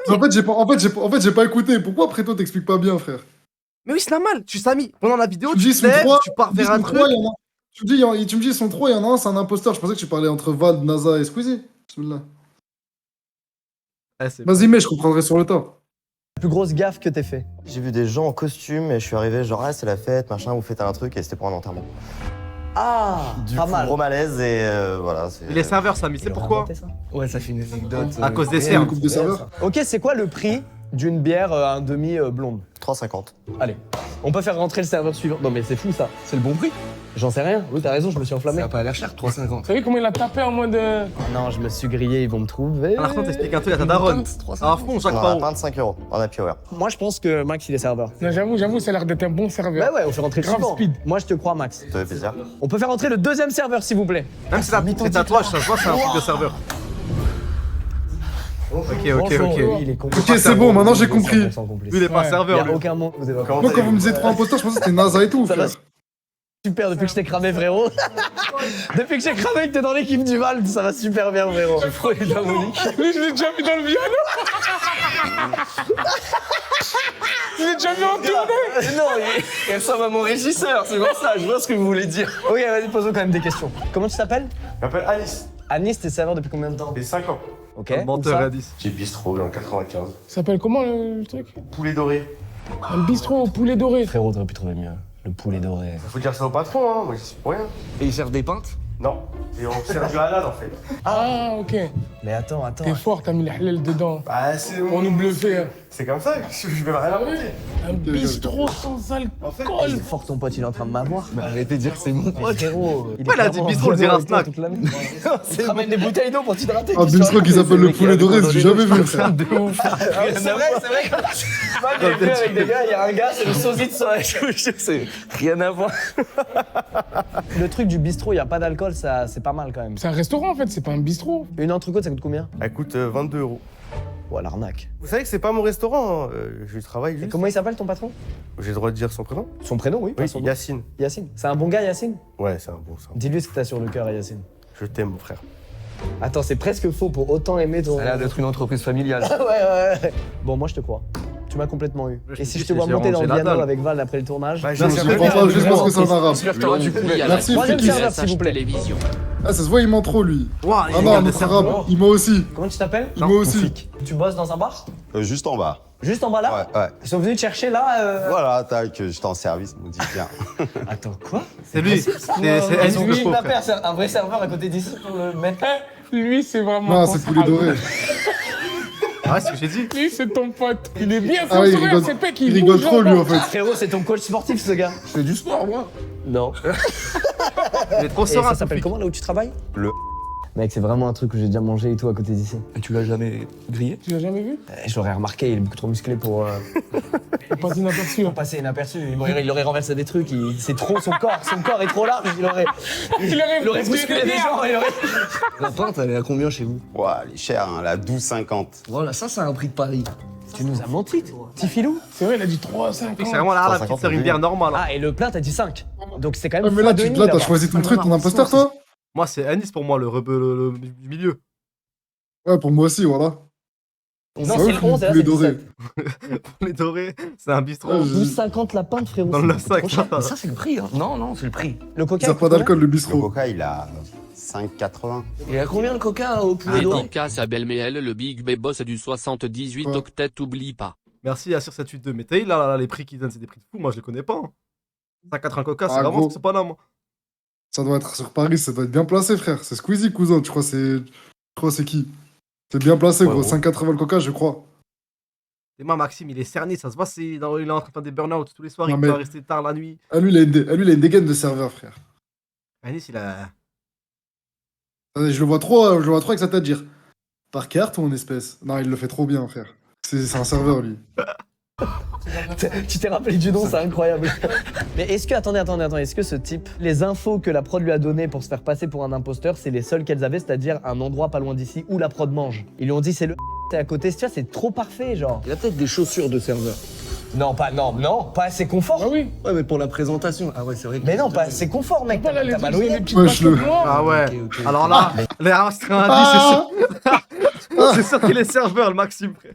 j'ai pas écouté. Pourquoi après toi t'expliques pas bien, frère? Mais oui, c'est normal. Tu Samy, pendant la vidéo, Tu me dis, ils sont lèves, trois. tu pars Tu me dis, vers ils un sont truc. trois, il y en a- Tu me dis, ils sont trois, il y en a un, c'est un imposteur. Je pensais que tu parlais entre Vald, NASA et Squeezie. Bismillah. Ouais, c'est Vas-y, mais je comprendrai sur le tas. La plus grosse gaffe que t'aies fait. J'ai vu des gens en costume et je suis arrivé genre ah c'est la fête, machin, vous faites un truc et c'était pour un enterrement. Ah, Du pas coup, mal. gros malaise et voilà. Il est serveur, Samy, c'est Il aurait pourquoi? inventé ça. Ouais, ça fait une anecdote. À cause des C'est serves. une coupe de serveur. Ok, c'est quoi le prix d'une bière un demi blonde? 3,50. Allez, on peut faire rentrer le serveur suivant. Non mais c'est fou ça. C'est le bon prix. J'en sais rien. Oui, t'as raison, je me suis enflammé. Ça a pas l'air cher, 3,50. T'as vu comment il a tapé en mode. Non, je me suis grillé, ils vont me trouver. Alors, quand t'expliques un truc à ta daronne. À fond, Jacques On a Paro. 25 € en happy hour. Moi, je pense que Max, il est serveur. Non, j'avoue, ça a l'air d'être un bon serveur. Bah ouais, on fait rentrer le Grave suivant. speed. Moi, je te crois, Max. Ça fait plaisir. On peut faire rentrer le deuxième serveur, s'il vous plaît. Même si c'est tatouage, ça se voit, c'est un truc de serveur. Ok. Franchement, il est Ok, c'est bon, maintenant j'ai compris. Lui, il est pas Ouais. Il y serveur, a lui. aucun mot. Vous avez pas Moi, quand vous me disiez trois imposteurs, je pensais que c'était NASA et tout, Ça va, frère. super depuis que je t'ai cramé, frérot. Depuis que j'ai cramé que t'es dans l'équipe du Val, ça va super bien, frérot. J'ai frôlé de la Monique. Lui, je l'ai déjà vu dans le viol. Je l'ai déjà vu en tournée. Non, Il ressemble à mon régisseur, c'est pour ça, je vois ce que vous voulez dire. Ok, vas-y, pose-moi quand même des questions. Comment tu t'appelles? Je m'appelle Alice. Anis, t'es serveur depuis combien de temps? J'ai 5 ans. Ok. Un menteur à 10. J'ai bistrot en 95. Ça s'appelle comment le truc? Poulet doré. Un bistrot au poulet doré. Frérot, t'aurais pu trouver mieux. Le poulet doré. Faut dire ça au patron, hein. Moi j'y suis pour rien. Et ils servent des pintes? Non. Et on sert du halal en fait. Ah, ok. Mais attends. T'es fort, t'as mis les halal dedans. Bah c'est On nous bluffait. Hein. C'est comme ça, je vais rien inventer. Un bistrot sans En fait, alcool. C'est fort, ton pote, il est en train de m'avoir. Mais arrêtez de dire que c'est mon pote. Frérot, Pourquoi il a dit bistrot, on dirait un snack? Il ramène des bouteilles d'eau pour t'hydrater. Un bistrot qui s'appelle le poulet doré, j'ai jamais vu, frère. De ouf. C'est vrai. Moi, j'ai vu avec des gars, il y a un gars, c'est le sosie de soirée. C'est rien à voir. Le truc du bistrot, il n'y a pas d'alcool, ça, c'est pas mal quand même. C'est un restaurant en fait, c'est pas un bistrot. Une entrecôte, ça coûte combien? Elle coûte 22 €. Ouais, l'arnaque. Vous savez que c'est pas mon restaurant, hein. Je travaille Et juste. comment il s'appelle ton patron? J'ai le droit de dire son prénom? Son prénom, oui. pas Oui, son nom. Yacine. Yacine. C'est un bon gars, Yacine? Ouais, c'est un bon ça. Dis-lui ce que t'as sur le cœur, Yacine. Je t'aime, mon frère. Attends, c'est presque faux pour autant aimer ton. Ça a l'air d'être une entreprise familiale. Ouais. Bon, moi, je te crois. Tu m'as complètement eu. Je Et te si dis, je te vois c'est monter dans le Gérard piano Nadal. avec Val après le tournage. Bah, Non, je comprends pas juste parce que c'est en arabe. J'espère que t'auras du poulet. Merci, Troisième Friki. serveur, s'il vous plaît. télévision. Ah, ça se voit, il ment trop, lui. Ouah, Ah non, notre arabe, il ment aussi. Comment tu t'appelles? Il ment aussi. Tu bosses dans un bar? Juste en bas. Juste en bas là? Ouais. Ils sont venus te chercher là Voilà, tac, j'étais en service, on me dit bien. Attends, quoi? C'est lui. C'est Anis Ils ont le mis faux, une frère. affaire, un vrai serveur à côté d'ici pour le mettre. Lui, c'est vraiment. Non, ton c'est poulet frère. doré. Ah ouais, c'est ce que j'ai dit. Lui, c'est ton pote. Il est bien Ah ouais, il censuré, rigole, c'est pas il qu'il rigole bouge trop, lui, encore. en fait. Frérot, c'est ton coach sportif ce gars. Je fais du sport, moi. Non. Il est trop Et serein, ça ce s'appelle flic. comment là où tu travailles? Le. Mec, c'est vraiment un truc que j'ai déjà mangé et tout à côté d'ici. Et tu l'as jamais grillé? Tu l'as jamais vu? Je l'aurais remarqué, il est beaucoup trop musclé pour Il passe inaperçu. hein. passer inaperçu. Il aurait renversé des trucs, c'est trop son corps est trop large, il aurait Il aurait bousculé des gens, il aurait... La pinte, elle est à combien chez vous? Ouais, elle est chère, hein, la 12,50. Voilà, ça, c'est un prix de Paris. Tu nous as menti, toi. Petit filou. C'est vrai, il a dit 3,50. C'est vraiment la arabe qui 150 te sert une bière normale. Ah, et le plat, t'as dit 5. Donc c'est quand Ouais, même mais là, fois deux et demi, t'as là-bas. choisi ton truc, ton imposteur, toi? Moi, c'est Anis pour moi, le du milieu. Ouais, pour moi aussi, voilà. Non, C'est c'est vrai le que 11, et là, poulet c'est le doré. 17. Les dorés, c'est un bistrot. Ouais, 12,50 la pinte, frérot. Dans le c'est sac, trop cher. Mais ça, c'est le prix, hein. Non, c'est le prix. Le coca, Ça a pas d'alcool, le Le bistrot. coca, il a 5,80. Et à combien le coca au poulet doré? Dédicace à Belméel, le Big B Boss du 78 Ouais. octet, oublie pas. Merci à sur 782. Mais t'as vu, là, les prix qu'ils donnent, c'est des prix de fou. Moi, je les connais pas. Hein. 5,80 coca, c'est Ah, vraiment gros. ce que c'est pas là, moi. Ça doit être sur Paris, ça doit être bien placé, frère. C'est Squeezie, cousin. Tu crois c'est qui? C'est bien placé, Ouais, gros. gros. 5,80 le coca, je crois. Et moi, Maxime, il est cerné, ça se voit, il est en train de faire des burn-out tous les soirs, Non, il mais- doit rester tard la nuit. Ah, lui, il a une dégaine de serveur, frère. Anis, il a. Je le vois trop avec sa tête dire par carte ou en espèce. Non, il le fait trop bien, frère. C'est un serveur, lui. Tu t'es rappelé du nom, c'est incroyable. Mais est-ce que, attendez, est-ce que ce type, les infos que la prod lui a données pour se faire passer pour un imposteur, c'est les seules qu'elles avaient, c'est-à-dire un endroit pas loin d'ici où la prod mange? Ils lui ont dit c'est le c'est à côté, tu vois, c'est trop parfait, genre. Il a peut-être des chaussures de serveur. Non, pas assez confort. Bah oui. Ouais, mais pour la présentation. Ah ouais, c'est vrai. Mais non, pas assez confort, mec. Pas là, les T'as autres, mal c'est au des yeux. petites Wesh, le- baskets noires. Ah ouais. Ok, ok. Alors là, les rastreins Ah c'est sûr qu'il est serveur, le Maxime, frère.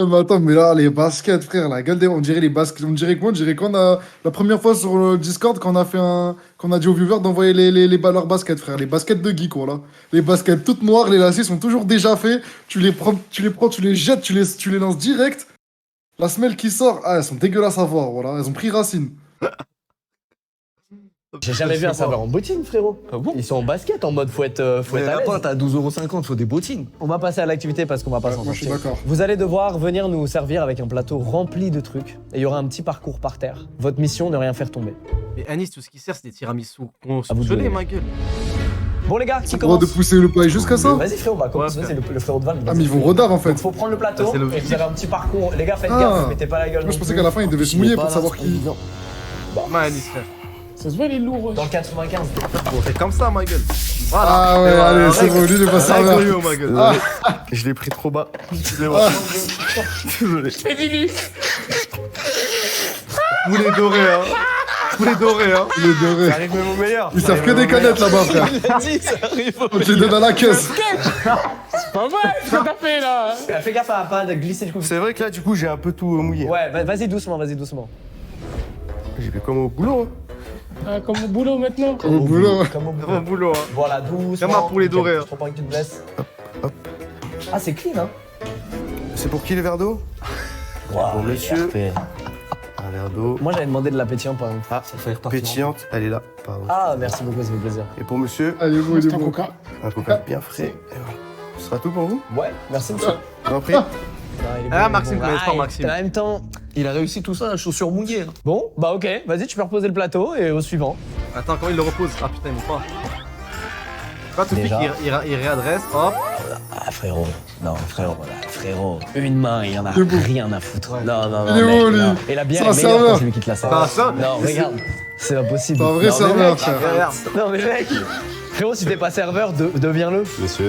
Mais attends, mais là, les baskets, frère, la gueule des... On dirait les baskets. On dirait quoi? On dirait qu'on a. La première fois sur le Discord, qu'on a fait un. Qu'on a dit aux viewers d'envoyer leurs baskets, frère. Les baskets de Geeko, là. Les baskets toutes noires, les lacets sont toujours déjà faits. Tu les prends, tu les jettes, tu les lances direct. La semelle qui sort, ah, elles sont dégueulasses à voir, voilà. Elles ont pris racine. J'ai jamais vu un serveur en bottine, frérot. Ah bon? Ils sont en basket en mode faut être à La l'aise. pinte à 12,50€, faut des bottines. On va passer à l'activité parce qu'on va pas Ouais, s'en moi, je suis sortir. d'accord. Vous allez devoir venir nous servir avec un plateau rempli de trucs et il y aura un petit parcours par terre. Votre mission, ne rien faire tomber. Mais Anis, tout ce qui sert, c'est des tiramisu À vous de gelés, jouer. ma gueule. Bon les gars, qui C'est le droit commence? de pousser le paille jusqu'à ça? Vas-y frérot, bah commence, Ouais, c'est le frérot de Val. Ah, mais ils vont rodave en fait. Donc faut prendre le plateau Ah, c'est et l'objectif. vous avez un petit parcours. Les gars, faites Ah. gaffe, mettez pas la gueule. Moi, je non pensais plus. qu'à la fin, ils devaient se mouiller pour savoir qui. Ma Anis, frère. Ça se voit, il est lourd. Dans le 95. Bon, c'est comme ça, ma gueule. Voilà. Ah ouais, Et voilà, allez, c'est règle- bon, lui, il est pas règle serveur. Rio, ma gueule. Je l'ai pris trop bas. C'est Lily. Poulet doré, hein. Poulet doré, hein. Il est doré. Arrive même au meilleur. Ils servent que des canettes là-bas, frère. Il a dit, ça arrive. On te les donne à la caisse. Pas vrai, ce que t'as fait là. Fais gaffe à pas de glisser du coup. C'est vrai que là, du coup, j'ai un peu tout mouillé. Ouais, vas-y doucement, vas-y doucement. J'ai fait comme au boulot. Hein. Ah, comme au boulot maintenant. Au boulot. Comme au bout. Bon boulot, hein. Voilà, doucement. Comme un poulet doré, hein. Je comprends que tu te blesses. hop. Ah, c'est clean, hein. C'est pour qui les verres d'eau? Waouh, monsieur. RP. Un verre d'eau. Moi, j'avais demandé de la pétillante, par exemple. Ah, pétillante, elle est là. Pardon. Ah, merci beaucoup, ça fait plaisir. Et pour monsieur, Allez, bon, il C'est est un bon. coca. un coca bien frais. Et voilà. Ce sera tout pour vous? Ouais, merci monsieur. Je vous en prie. Non, il est Ah, bon, Maxime, il est bon. connais pas Ah, Maxime. En même temps. Il a réussi tout ça, chaussures mouillées. Bon, bah ok, vas-y, tu peux reposer le plateau et au suivant. Attends, comment il le repose? Ah putain, il monte pas. Pas tout de suite, Déjà. il réadresse, hop. Ah, frérot. Non, frérot, là, frérot. Une main, il y en a Il est beau. rien à foutre. Non, non, non. Il est mec, beau, lui. non. Et la bière C'est est un meilleure serveur. quand celui qui te la sert. Bah, ça. Non, regarde. C'est pas possible. C'est un vrai Non, mais serveur, mec, frère. Regarde. Non, mais mec. Frérot, si t'es pas serveur, deviens-le. Monsieur,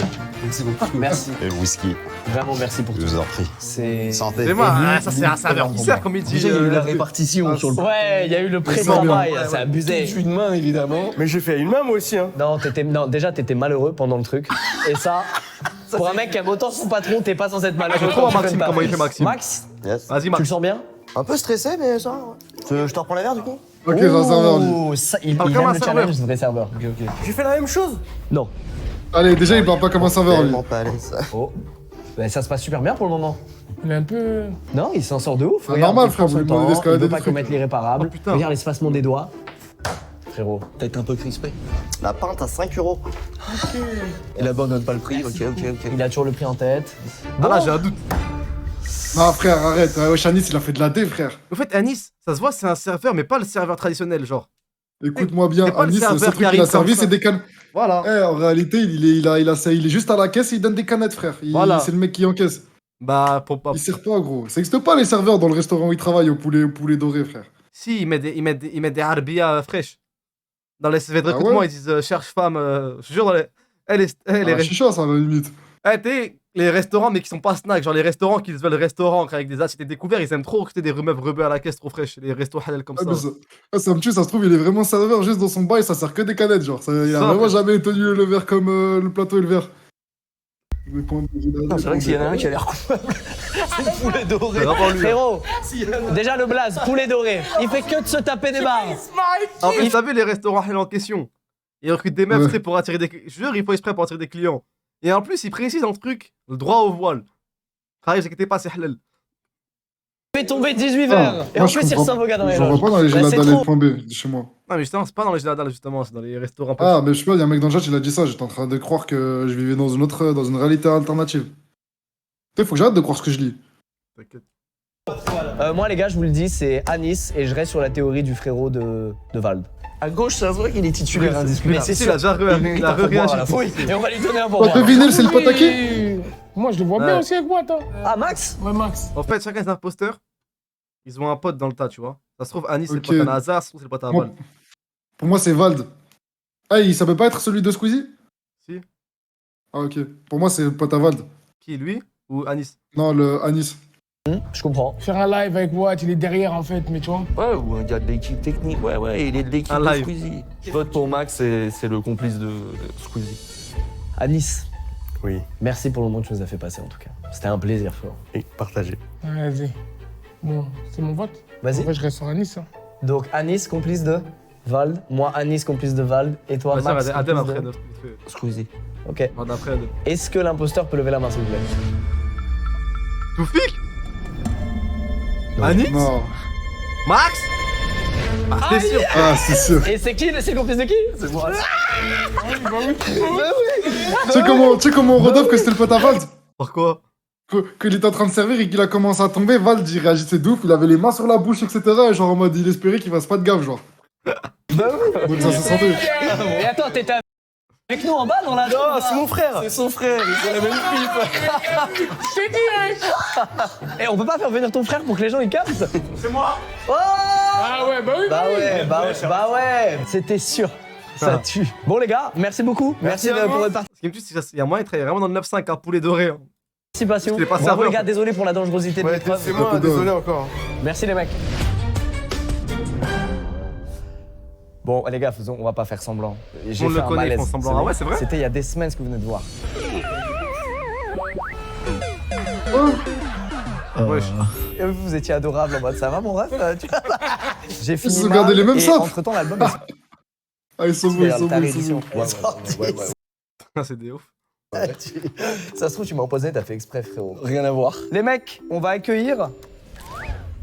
Merci. et le whisky, Vraiment, merci pour je tout. vous en prie. C'est. Santé. C'est moi, ah, ça c'est un serveur qui sert, comme il dit. Déjà, il y a eu la répartition ah, sur le. Ouais, il y a eu le bien. pré-travail, c'est abusé. Toute une main, évidemment. Mais j'ai fait à une main, moi aussi. Hein. Non, déjà t'étais malheureux pendant le truc. Et ça, pour un mec qui aime autant son patron, t'es pas censé être malheureux. Je trouve quand tu Maxime, fais pas. comment il fait Maxime. Max, Yes. Vas-y, tu le Max. sens bien? Un peu stressé, mais ça. Je te reprends la verre du coup? Ok, j'ai un serveur, lui. Oh, ça, il Parle aime comme un le serveur. challenge, ce vrai serveur. J'ai fait la même chose. Non. Allez, déjà, il parle pas comme un serveur, lui. Tellement pas à l'aise. Oh. Ben, ça se passe super bien pour le moment. Il est un peu. Non, il s'en sort de ouf. Ah, Regarde, normal, il prend frère, son vous lui demandez temps, il d'escalader veut des pas trucs. commettre l'irréparable. Oh, putain. Regarde l'espacement des doigts. Frérot. Peut-être un peu crispé. La pinte à 5 €. Il abandonne pas le prix. Ok. Il a toujours le prix en tête. Ah là, j'ai un doute. Non, frère, arrête. Wesh, Anis, il a fait de la D, frère. Au fait, Anis, ça se voit, c'est un serveur, mais pas le serveur traditionnel, genre. Écoute-moi bien, C'est pas le Anis, le serveur seul qui truc qu'il arrive a servi, comme ça. c'est des canettes. Voilà. Eh, en réalité, il est juste à la caisse et il donne des canettes, frère. Voilà. C'est le mec qui encaisse. Bah, pour pas. Il sert pas, gros. Ça existe pas, les serveurs dans le restaurant où il travaille, au poulet doré, frère. Si, ils mettent des arbia fraîches. Dans les CV de Ah recrutement, ouais ils disent cherche femme. Je te jure, dans les. Les Ah, chicha, ça, à la limite. t'es les restaurants, mais qui sont pas snacks. Genre les restaurants qui se veulent restaurant avec des assiettes découverts, ils aiment trop recruter des meufs rebeux à la caisse trop fraîches. Les restos halal comme Ah, ça. mais ça me tue, ça se trouve, il est vraiment serveur juste dans son bail, ça sert que des canettes, genre. Il a Ça, vraiment ouais. jamais tenu le verre comme le plateau et le verre. C'est vrai que s'il y en a un qui a l'air coupable, c'est le poulet doré. C'est vraiment lui. hein. Frérot, déjà le blaze, poulet doré. Il fait que de se taper des barres. En fait, vous savez, les restaurants halal en question, ils recrutent des meufs Ouais. tu sais, pour attirer des. Je jure, ils font exprès pour attirer des clients. Et en plus, ils précisent dans le truc le droit au voile. Frère, vous inquiétez pas, c'est halal. Fait tomber 18 verres. Et en plus, il ressemble au gars dans les J'en loges. vois pas dans les Bah, c'est géladales trop. .b de chez moi. Non, mais justement, c'est pas dans les général, justement, c'est dans les restaurants. Ah, mais je sais pas, il y a un mec dans le chat, il a dit ça, j'étais en train de croire que je vivais dans une réalité alternative. Tu sais, faut que j'arrête de croire ce que je lis. T'inquiète. Moi, les gars, je vous le dis, c'est Anis et je reste sur la théorie du frérot de Vald. À gauche, ça se voit qu'il est titulaire Mais indiscutable. c'est Si, sûr. il a déjà Il a réagi. Oui, et on va lui donner un Toi, pourboire. devinez, c'est le pote à qui Oui. Moi, je le vois bien Ouais. aussi avec moi, toi. Ah, Max? Ouais, Max. En fait, chacun des imposteurs, ils ont un pote dans le tas, tu vois. Ça se trouve, Anis, c'est le Ok. pote à Nazar, ça se trouve, c'est le pote à Moi, Val. Pour moi, c'est Vald. Ah, ça peut pas être celui de Squeezie? Si. Ah, ok. Pour moi, c'est le pote à Vald. Qui, lui ou Anis? Non, le Anis. Je comprends. Faire un live avec Watt, il est derrière en fait, mais tu vois. Ouais, ou un gars de l'équipe technique. Ouais, il est de l'équipe Un de live. Squeezie. Je vote pour Max, c'est le complice de Squeezie. Anis. Oui, Merci pour le moment que tu nous as fait passer en tout cas. C'était un plaisir, frérot. et partagé. Vas-y. Bon, c'est mon vote. Vas-y. Moi, je reste sur Anis. Hein. Donc Anis, complice de Vald. Moi, Anis, complice de Vald. Et toi, Vas-y, Max, Adem complice après de... notre. vite fait. Squeezie. Ok. Regarde après Adem. Est-ce que l'imposteur peut lever la main, s'il vous plaît? Toufik Anis Non. Max Ah, t'es sûr Ah, c'est sûr. Et c'est qui? C'est le complice de qui? C'est moi. Tu sais comment Rodolphe, que c'était le pote à Vald? Pourquoi Qu'il était en train de servir et qu'il a commencé à tomber, Vald, il réagissait de ouf, il avait les mains sur la bouche, etc. Et genre en mode, il espérait qu'il fasse pas de gaffe, genre. Donc ça se sentait. Et attends, t'étais avec nous en bas dans la... Non, c'est mon frère. C'est son frère, il a la même pipe. Et on peut pas faire venir ton frère pour que les gens ils captent? C'est moi. Oh Ah ouais, bah oui. Bah ouais, c'était sûr. Ça tue. Bon les gars, merci beaucoup. Merci à vous. pour votre Ce qui me tue, c'est qu'il y a moyen de travailler vraiment dans le 9-5, un poulet doré. Hein. participation. Je l'ai pas Bravo serveur. les gars, désolé pour la dangerosité de Ouais, l'épreuve. c'est moi, désolé encore. Merci les mecs. Bon les gars, on va pas faire semblant. J'ai On fait le un connaît, ils malaise. font semblant. C'est Ah bon. ouais, c'est vrai. C'était il y a des semaines ce que vous venez de voir. Wesh. Et vous étiez adorable en mode ça va mon ref J'ai fini Ils ont gardé les mêmes et sapes. entre temps l'album Ah, ils sont beaux, ils sont beaux, ils sont beaux. C'est des ouf. Ça se trouve tu m'as empoisonné, t'as fait exprès frérot. Rien à voir. Les mecs, on va accueillir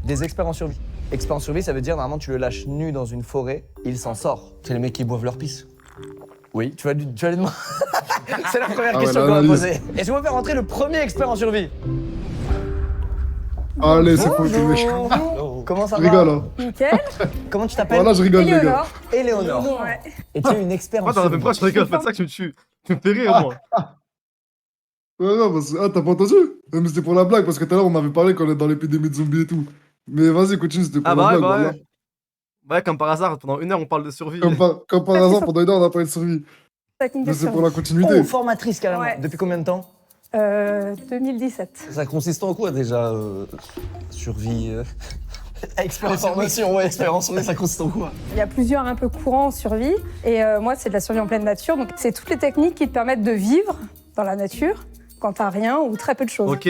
des experts en survie. Expert en survie, ça veut dire normalement tu le lâches nu dans une forêt, il s'en sort. C'est les mecs qui boivent leur pisse. Oui, tu vas lui demander. C'est la première Ah ouais, question qu'on va l'analyse. poser. Est-ce qu'on va faire rentrer le premier expert en survie? Allez, c'est pour le mec. Comment ça Je va? rigole, hein. Nickel. Comment tu t'appelles? Voilà, je rigole, les gars. Éléonore. Éléonore. Ouais. Et tu es une expert en Pourquoi t'en as survie. même pas? Je rigole, faites ça que tu me tues. Tu me fais rire, moi. Ouais, non, parce que... Ah, t'as pas entendu? Ouais, mais c'était pour la blague, parce que tout à l'heure, on avait parlé qu'on est dans l'épidémie de zombies et tout. Mais vas-y, continue, c'était pour Ah la bah ouais, blague, bah voilà. ouais. Ouais, comme par hasard, pendant 1 heure, on parle de survie. Comme par hasard, pendant 1 heure, on n'a pas eu de survie. Technique de Mais c'est pour survie. la continuité. Oh, formatrice carrément. Ouais. Depuis combien de temps? 2017. Ça consiste en quoi déjà survie Expert en survie. Information, ouais, expérience, ça consiste en quoi? Il y a plusieurs un peu courants en survie. Et moi, c'est de la survie en pleine nature. Donc, c'est toutes les techniques qui te permettent de vivre dans la nature quand t'as rien ou très peu de choses. Ok.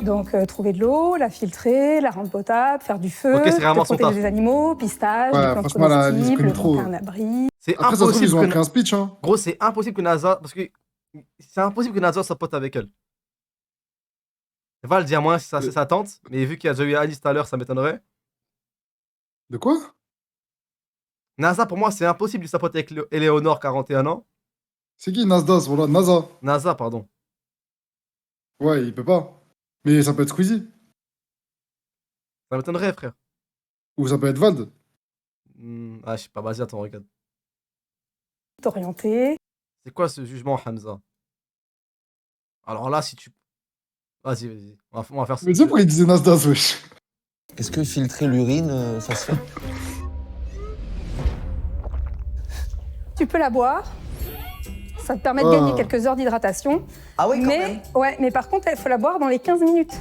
Donc, trouver de l'eau, la filtrer, la rendre potable, faire du feu, Ok, c'est vraiment te son protéger taf. des animaux, pistage, Ouais, des plantes franchement, là, Alice comestibles, connaît trop. donc un abri. C'est Après, ça se trouve, impossible ils ont que... appris un speech, hein. Gros, c'est impossible que NASA... Parce que... C'est impossible que NASA soit pote avec elle. Val dit à moi si c'est sa tante, mais vu qu'il y a déjà eu Alice tout à l'heure, ça m'étonnerait. De quoi? NASA, pour moi, c'est impossible de sa pote avec Éléonore, 41 ans. C'est qui Nasdas? Voilà, NASA. NASA, pardon. Ouais, il peut pas. Mais ça peut être Squeezie. Ça m'étonnerait, frère. Ou ça peut être Vald. Ah, je sais pas, vas-y, attends, regarde. T'orienter. C'est quoi ce jugement, Hamza? Alors là, si tu... Vas-y, vas-y. On va faire ça. Mais tu sais pourquoi il disait Nasdas, wesh? Est-ce que filtrer l'urine, ça se fait? Tu peux la boire. Ça te permet de Ah. gagner quelques heures d'hydratation. Ah oui, quand mais, même. ouais, mais par contre, il faut la boire dans les 15 minutes.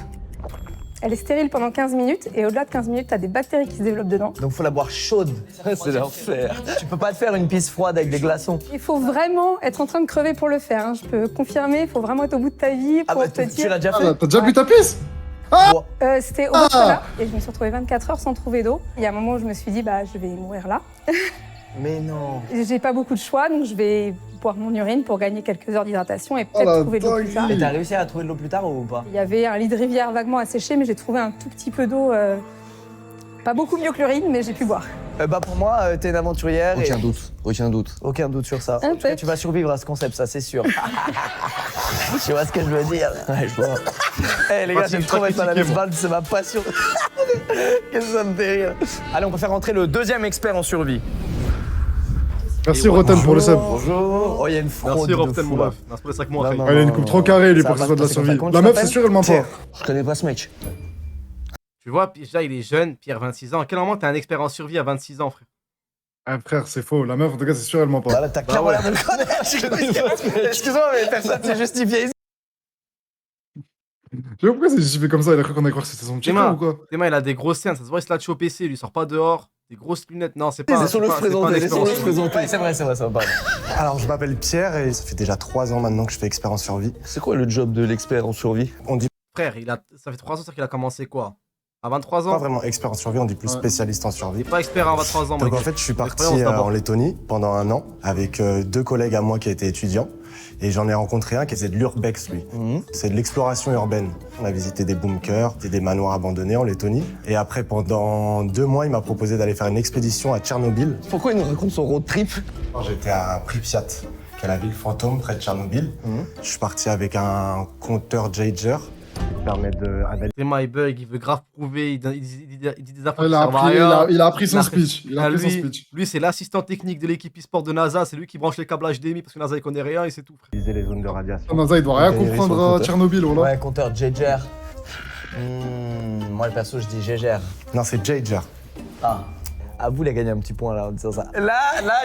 Elle est stérile pendant 15 minutes et au-delà de 15 minutes, tu as des bactéries qui se développent dedans. Donc faut la boire chaude. C'est l'enfer. Tu peux pas te faire une pisse froide avec des glaçons. Il faut vraiment être en train de crever pour le faire. Hein. Je peux confirmer, il faut vraiment être au bout de ta vie Ah pour bah te tu dire. l'as déjà Ah, fait? t'as déjà bu ta pisse? C'était au Botswana et je me suis retrouvée 24 heures sans trouver d'eau. Il y a un moment où je me suis dit, bah, je vais mourir là. Mais non. J'ai pas beaucoup de choix, donc je vais boire mon urine pour gagner quelques heures d'hydratation et Oh peut-être la trouver de l'eau plus tard. dinguerie. Et t'as réussi à trouver de l'eau plus tard ou pas? Il y avait un lit de rivière vaguement asséché, mais j'ai trouvé un tout petit peu d'eau. Pas beaucoup mieux que l'urine, mais j'ai pu boire. Bah pour moi, t'es une aventurière et... Aucun doute. Aucun doute sur ça. Un En tout cas, peu. tu vas survivre à ce concept, ça c'est sûr. Tu vois ce que je veux dire? Ouais, je vois. Eh les gars, j'aime trop mettre mal à l'aise critiquer, moi. Vald, c'est ma passion. Qu'est-ce que ça me fait rire? Allez, on peut faire rentrer le deuxième expert en survie. Merci Roten pour le sub. Bonjour. Oh, il y a une fraude Merci, de Ropten, fou mon là. ref. Merci pour les 5 mois, Non, frère. non. Ah, il a une coupe trop carrée, lui, Ça pour que va ce soit de la se passer comme ça. survie. Comment La tu meuf, c'est t'appelles? sûr, elle ment pas. Je connais pas ce mec. Tu vois, déjà, il est jeune, Pierre, 26 ans. À quel moment t'es un expert en survie à 26 ans, frère? Ah, frère, c'est faux. La meuf, en tout cas, c'est sûr, elle ment pas. Bah là, t'as clairement l'air de le connaître. Excuse-moi, mais personne s'est justifié ici. Je sais pas pourquoi c'est justifié comme ça. Il a cru qu'on allait croire que c'était son petit Emma. frère ou quoi? Théma, il a des grosses scènes, ça se voit, il se l'a tué au PC, il lui sort pas dehors. Des grosses lunettes. Non, c'est pas. Laissons-le se c'est pas un présenter, laissons-le se expert en survie. présenter. C'est vrai, ça va, pardon. Alors, je m'appelle Pierre et ça fait déjà 3 ans maintenant que je fais expert en survie. C'est quoi le job de l'expert en survie? On dit Frère, ça fait 3 ans qu'il a commencé quoi? À 23 ans? pas vraiment expert en survie, on dit plus Ouais. spécialiste en survie. Pas expert à 23 ans, Donc mec. en fait, je suis parti L'expérience d'abord. en Lettonie pendant 1 an avec 2 collègues à moi qui étaient étudiants. Et j'en ai rencontré un qui était de l'urbex, lui. C'est de l'exploration urbaine. On a visité des bunkers, des manoirs abandonnés en Lettonie. Et après, pendant 2 mois, il m'a proposé d'aller faire une expédition à Tchernobyl. Pourquoi il nous raconte son road trip? J'étais à Pripyat, qui est la ville fantôme près de Tchernobyl. Je suis parti avec un compteur Jaeger qui permet d'analyser. C'est my bug, il veut grave prouver, il dit des infos qui Il a servent à appris, rien. il a appris son Il a- speech. Il a appris son lui, speech. lui c'est l'assistant technique de l'équipe e-sport de NASA, c'est lui qui branche les câbles HDMI parce que NASA il connaît rien et c'est tout, frère. les zones de radiation. Non, ça, il doit rien Vérifier sur le comprendre à compteur. Tchernobyl, voilà. Ouais, compteur Jaeger. Moi, le perso, je dis Jaeger. Non, c'est Jaeger. Ah. À vous, il a gagné un petit point là en disant ça. Là,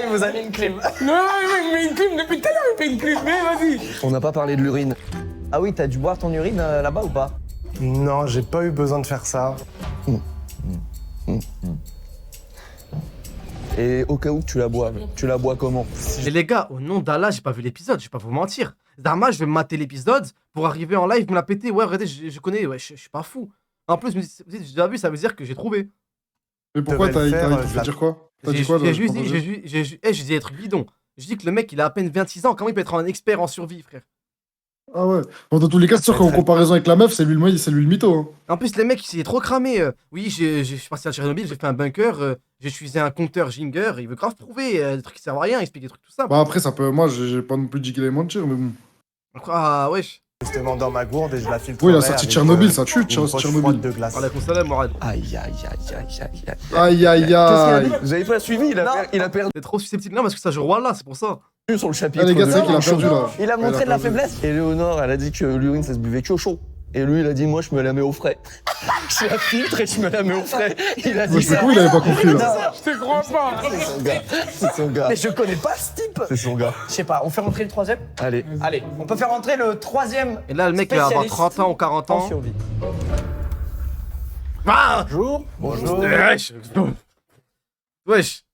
il vous a mis une clim. Non, il met une clim depuis tout à l'heure, il fait une clim. Mais vas-y. On n'a pas parlé de l'urine. Ah oui, t'as dû boire ton urine là-bas ou pas? Non, j'ai pas eu besoin de faire ça. Et au cas où tu la bois comment? Mais les gars, au nom d'Allah, j'ai pas vu l'épisode, je vais pas vous mentir. Dharma, je vais me mater l'épisode pour arriver en live, me la péter. Ouais, regardez, je connais, ouais, je suis pas fou. En plus, j'ai déjà vu, ça veut dire que j'ai trouvé. Mais pourquoi devais le faire, t'as je fait la- dire quoi? T'as J'ai dit quoi? juste dit, j'ai dit des trucs bidons. Je dis que le mec, il a à peine 26 ans, comment il peut être un expert en survie, frère? Ah ouais. Bon, dans tous les cas, c'est sûr qu'en comparaison avec la meuf, c'est lui le mytho. Hein. En plus, les mecs, il est trop cramé. Oui, je suis parti à Tchernobyl, j'ai fait un bunker, j'ai utilisé un compteur Ginger. Il veut grave prouver des trucs qui servent à rien, il explique des trucs tout ça. Bah après, ça peut. Moi, j'ai pas non plus dit qu'il allait mentir, mais bon. Ah, wesh. Justement dans ma gourde et je la filtre. Oui, il a sorti Tchernobyl, ça tue, Tchernobyl. Tchernobyl. De glace. Allez, salam, Morad. Aïe. Aïe, aïe, aïe. Vous avez pas suivi, il a perdu T'es trop susceptible, non, parce que ça joue roi là, c'est pour ça. sur le chapitre. Ah, les gars, de- c'est vrai qu'il a perdu là. Il a montré Ouais, de la perdu. faiblesse. Et Léonore, elle a dit que l'urine, ça se buvait que chaud. Et lui, il a dit, moi, je me la mets au frais. Je la filtre et je me la mets au frais. Il a Moi, dit je sais ça. quoi, il avait pas compris là. Je te crois pas. C'est son gars. C'est son gars. Mais je connais pas ce type. C'est son gars. Je sais pas, on fait rentrer le troisième? Allez. Allez, on peut faire rentrer le troisième Et là, le mec, il va avoir spécialiste 30 ans ou 40 en ans. survie. Ah Bonjour. Wesh. Wesh.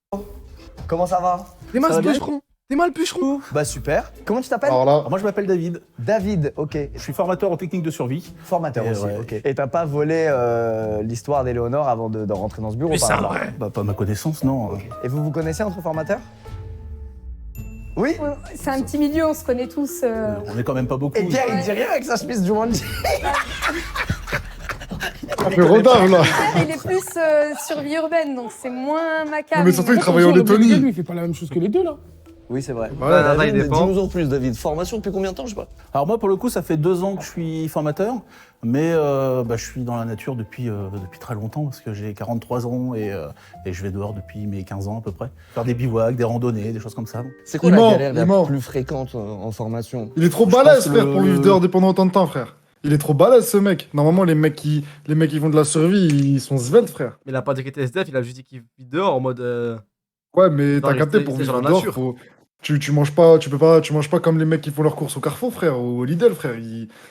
Comment ça va? T'es mal Ça va ce bien bûcheron. T'es mal bûcheron. Bah super. Comment tu t'appelles? Alors là, Alors moi je m'appelle David, David, ok. je suis formateur en technique de survie. Formateur Et aussi, ouais. ok. Et t'as pas volé l'histoire d'Éléonore avant de rentrer dans ce bureau Mais par ça, hasard? ouais. Bah pas ma connaissance, non. Et vous vous connaissez entre formateurs? Oui? C'est un petit milieu, on se connaît tous. On est quand même pas beaucoup. Et Pierre, il dit rien avec sa chemise Jumanji. ça fait rodave là. Il est plus survie urbaine, donc c'est moins macabre. Non, mais surtout, il travaille en Lui, Lettonie. il fait pas la même chose que les deux là. Oui, c'est vrai. Voilà, ça, il David, dépend. dis-nous en plus, David. Formation depuis combien de temps, je sais pas? Alors moi pour le coup ça fait 2 ans que je suis formateur, mais bah, je suis dans la nature depuis très longtemps parce que j'ai 43 ans et je vais dehors depuis mes 15 ans à peu près. Faire des bivouacs, des randonnées, des choses comme ça. C'est quoi Il la ment, galère il la ment. plus fréquente en formation? Il est trop Je balèze, pense frère, le- pour vivre dehors pendant autant de temps, frère. Il est trop balèze, ce mec. Normalement, les mecs qui font de la survie, ils sont sveltes, frère. Mais il a pas dit qu'il était SDF, il a juste dit qu'il vit dehors en mode. Ouais, mais Non, t'as capté, rester- pour rester vivre dans la dehors, nature. faut... Tu manges pas, tu manges pas comme les mecs qui font leurs courses au Carrefour, frère, ou au Lidl, frère.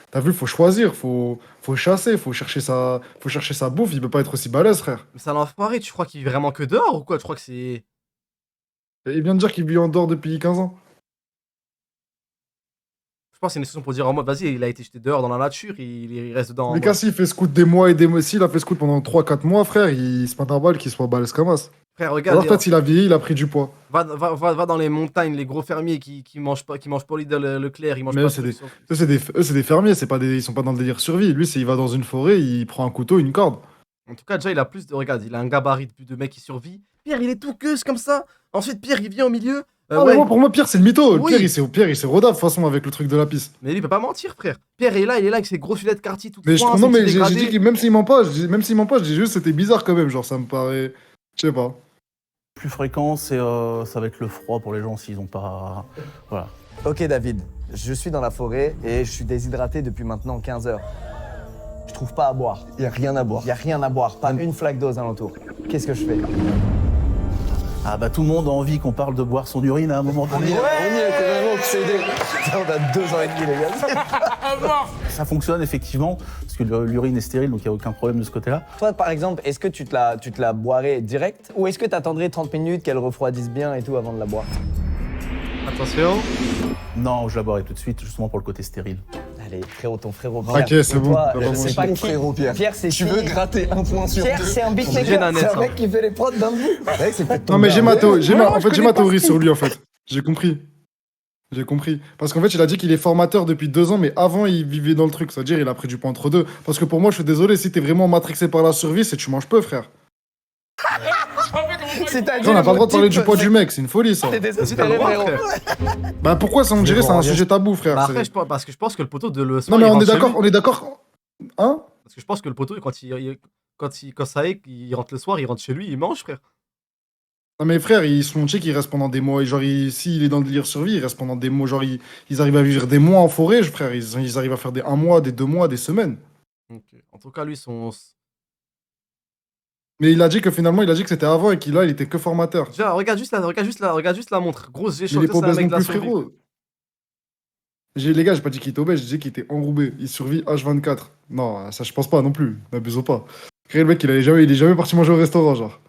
T'as vu, faut choisir, faut chasser, faut chercher sa bouffe. Il peut pas être aussi balèze, frère. Mais c'est un enfoiré, tu crois qu'il vit vraiment que dehors ou quoi? Tu crois que c'est. Et il vient de dire qu'il vit en dehors depuis 15 ans. Je pense que c'est une expression pour dire en mode vas-y, il a été jeté dehors dans la nature, il reste dedans. en Mais mode- quand s'il fait scout des mois et des mois, s'il a fait scout pendant 3-4 mois, frère, il se met un balle qu'il soit balèze comme as. Frère, regarde, Alors peut-être il a vieilli, il a pris du poids. va dans les montagnes, les gros fermiers qui mangent pas Lidl, Leclerc, ils mangent Mais pas. c'est de- Eux, c'est des fermiers, ils sont pas dans le délire survie. Lui, il va dans une forêt, il prend un couteau, une corde. En tout cas, déjà, il a plus de. Regarde, il a un gabarit de mec qui survit. Pierre, il est tout queuse comme ça. Ensuite, Pierre, il vient au milieu. Ah, mais moi, pour moi, Pierre, c'est le mytho. Oui. Pierre, il s'est rodave, de toute façon, avec le truc de la piste. Mais lui, il peut pas mentir, frère. Pierre est là, il est là avec ses grosses lunettes quartier tout Mais froid, non, ses mais petits j'ai dégradés. dit que même s'il ment pas, je dis juste c'était bizarre quand même. Genre, ça me paraît. Je sais pas. Le plus fréquent c'est ça va être le froid pour les gens s'ils ont pas. Voilà. Ok, David. Je suis dans la forêt et je suis déshydraté depuis maintenant 15 heures. Je trouve pas à boire. Y a rien à boire. Y a rien à boire, pas une flaque d'eau aux alentours. Qu'est-ce que je fais? Ah bah tout le monde a envie qu'on parle de boire son urine à un moment donné. On y est vraiment obsédé. On a 2 ans et demi, les gars. à mort. Ça fonctionne effectivement, parce que l'urine est stérile, donc il n'y a aucun problème de ce côté-là. Toi, par exemple, est-ce que tu te la boirais direct ou est-ce que tu attendrais 30 minutes qu'elle refroidisse bien et tout avant de la boire? Attention. Non, je la boirai tout de suite, justement pour le côté stérile. Allez, frérot, ton frérot. Ok, Pierre. c'est Et bon. toi, Ça va, je sais moi, pas Mon qui. frérot Pierre. Pierre, c'est Tu qui veux gratter un point sur Pierre, deux. c'est un J'ai beatmaker. Nanès, C'est un hein. mec qui fait les prods d'un bout. Ouais, c'est peut-être ton Non, mais gars. j'ai ma théorie, Non, en je fait, j'ai connais ma pas théorie ce sur qu'il- lui, en fait. J'ai compris. J'ai compris. Parce qu'en fait, il a dit qu'il est formateur depuis 2 ans, mais avant, il vivait dans le truc. C'est-à-dire, il a pris du poids entre deux. Parce que pour moi, je suis désolé, si t'es vraiment matrixé par la survie, c'est tu manges peu, frère. C'est-à-dire, On n'a pas le droit de parler du type, poids c'est- du mec, c'est une folie, ça. T'es Vas-y, t'as désespéré, le droit, frérot. frère. Bah pourquoi ça, on dirait, c'est un sujet tabou, frère. Bah c'est- après, parce que je pense que le poteau de le Non, soir, mais il on rentre est chez d'accord, lui. on est d'accord. Hein? Parce que je pense que le poteau, quand ça est, il rentre le soir, il rentre chez lui, il mange, frère. Non, mais frère, ils se font check, il reste pendant des mois. Et genre, s'il est dans le délire survie, il reste pendant des mois. Genre, ils arrivent à vivre des mois en forêt, frère. Ils arrivent à faire des 1 mois, des 2 mois, des semaines. Donc, en tout cas, lui, son. Mais il a dit que finalement, il a dit que c'était avant et qu'il là, il était que formateur. Déjà, regarde juste la montre. Grosse Mais G-Shock, il est ça, pas c'est un obèse mec non de la plus, survie. frérot. Les gars, j'ai pas dit qu'il était obèse, j'ai dit qu'il était enrobé. Il survit H24. Non, ça, je pense pas non plus. N'abusons pas. Frère, le mec, il est jamais parti manger au restaurant, genre.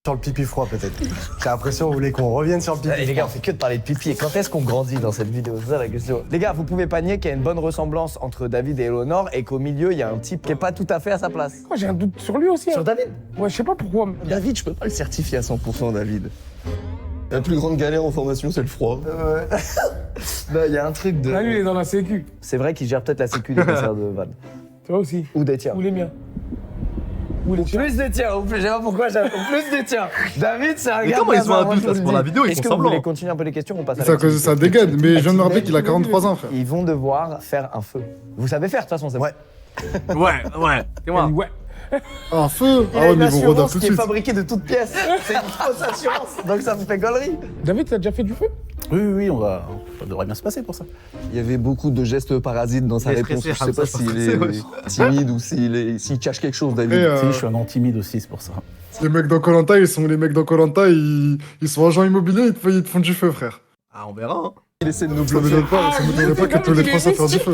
Sur le pipi froid, peut-être. J'ai l'impression, vous voulez qu'on revienne sur le pipi Et les gars, on froid. fait que de parler de pipi. Et quand est-ce qu'on grandit dans cette vidéo? C'est ça la question. Les gars, vous pouvez pas nier qu'il y a une bonne ressemblance entre David et Eleonore et qu'au milieu, il y a un type qui est pas tout à fait à sa place. Moi, j'ai un doute sur lui aussi. Sur Hein. David? Ouais, je sais pas pourquoi. mais- David, je peux pas le certifier à 100%, David. La plus grande galère en formation, c'est le froid. Bah, il y a un truc de. Là, lui, il est dans la sécu. C'est vrai qu'il gère peut-être la sécu des concerts de Van. Toi aussi. Ou des tiens. Ou les miens. Ou les tiens. Plus des tiens, ou plus, je sais pas pourquoi, plus des tiens. David, c'est un Mais gars. comment ils sont moi, adultes je vous à ce le moment-la dis. vidéo, ils Est-ce font que vous semblant. voulez continuer un peu les questions ou on passe à Ça, l'activité ça dégaine, mais je viens de me rappeler qu'il a 43 ans, frère. Ils vont devoir faire un feu. Vous savez faire, de toute façon, c'est Ouais. Ouais. C'est Il moi. dit, ouais. Ah, un feu! Il Ah a ouais, une mais ils vont rodar assurance tout de qui est suite. fabriquée de toutes pièces. C'est une fausse assurance, donc ça me fait gaulerie. David, t'as déjà fait du feu? Oui, ça devrait bien se passer pour ça. Il y avait beaucoup de gestes parasites dans sa Il est réponse. stressé, Je sais pas Hamza, s'il c'est est timide ou s'il cache quelque chose, David. Et, Si, je suis un grand timide aussi, c'est pour ça. les mecs dans Koh-Lanta, ils sont agents immobiliers, ils te font du feu, frère. Ah, on verra. Hein. Il essaie de nous Ça bloquer. m'étonnerait pas que tous les trois ça fassent du feu.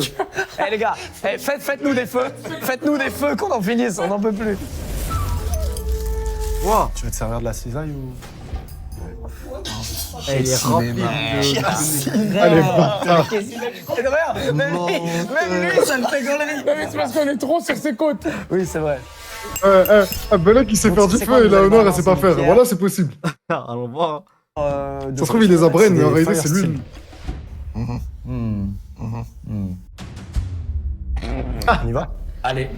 Eh les gars, faites-nous des feux. Faites-nous des feux qu'on en finisse, on n'en peut plus. Wow. Tu veux te servir de la cisaille ou... Il est rempli de. Allez, bâtard. Et regarde, même lui, ça me fait gaulerie. David, c'est parce qu'on est trop sur ses côtes. Oui, c'est vrai. Belek, il sait Donc, faire du c'est quoi, feu et vous allez Léonore, elle voir sait pas dans faire. une Voilà, c'est possible. Allons voir. Ça se trouve, il les a brain, mais en réalité, c'est lui. On y va? Allez.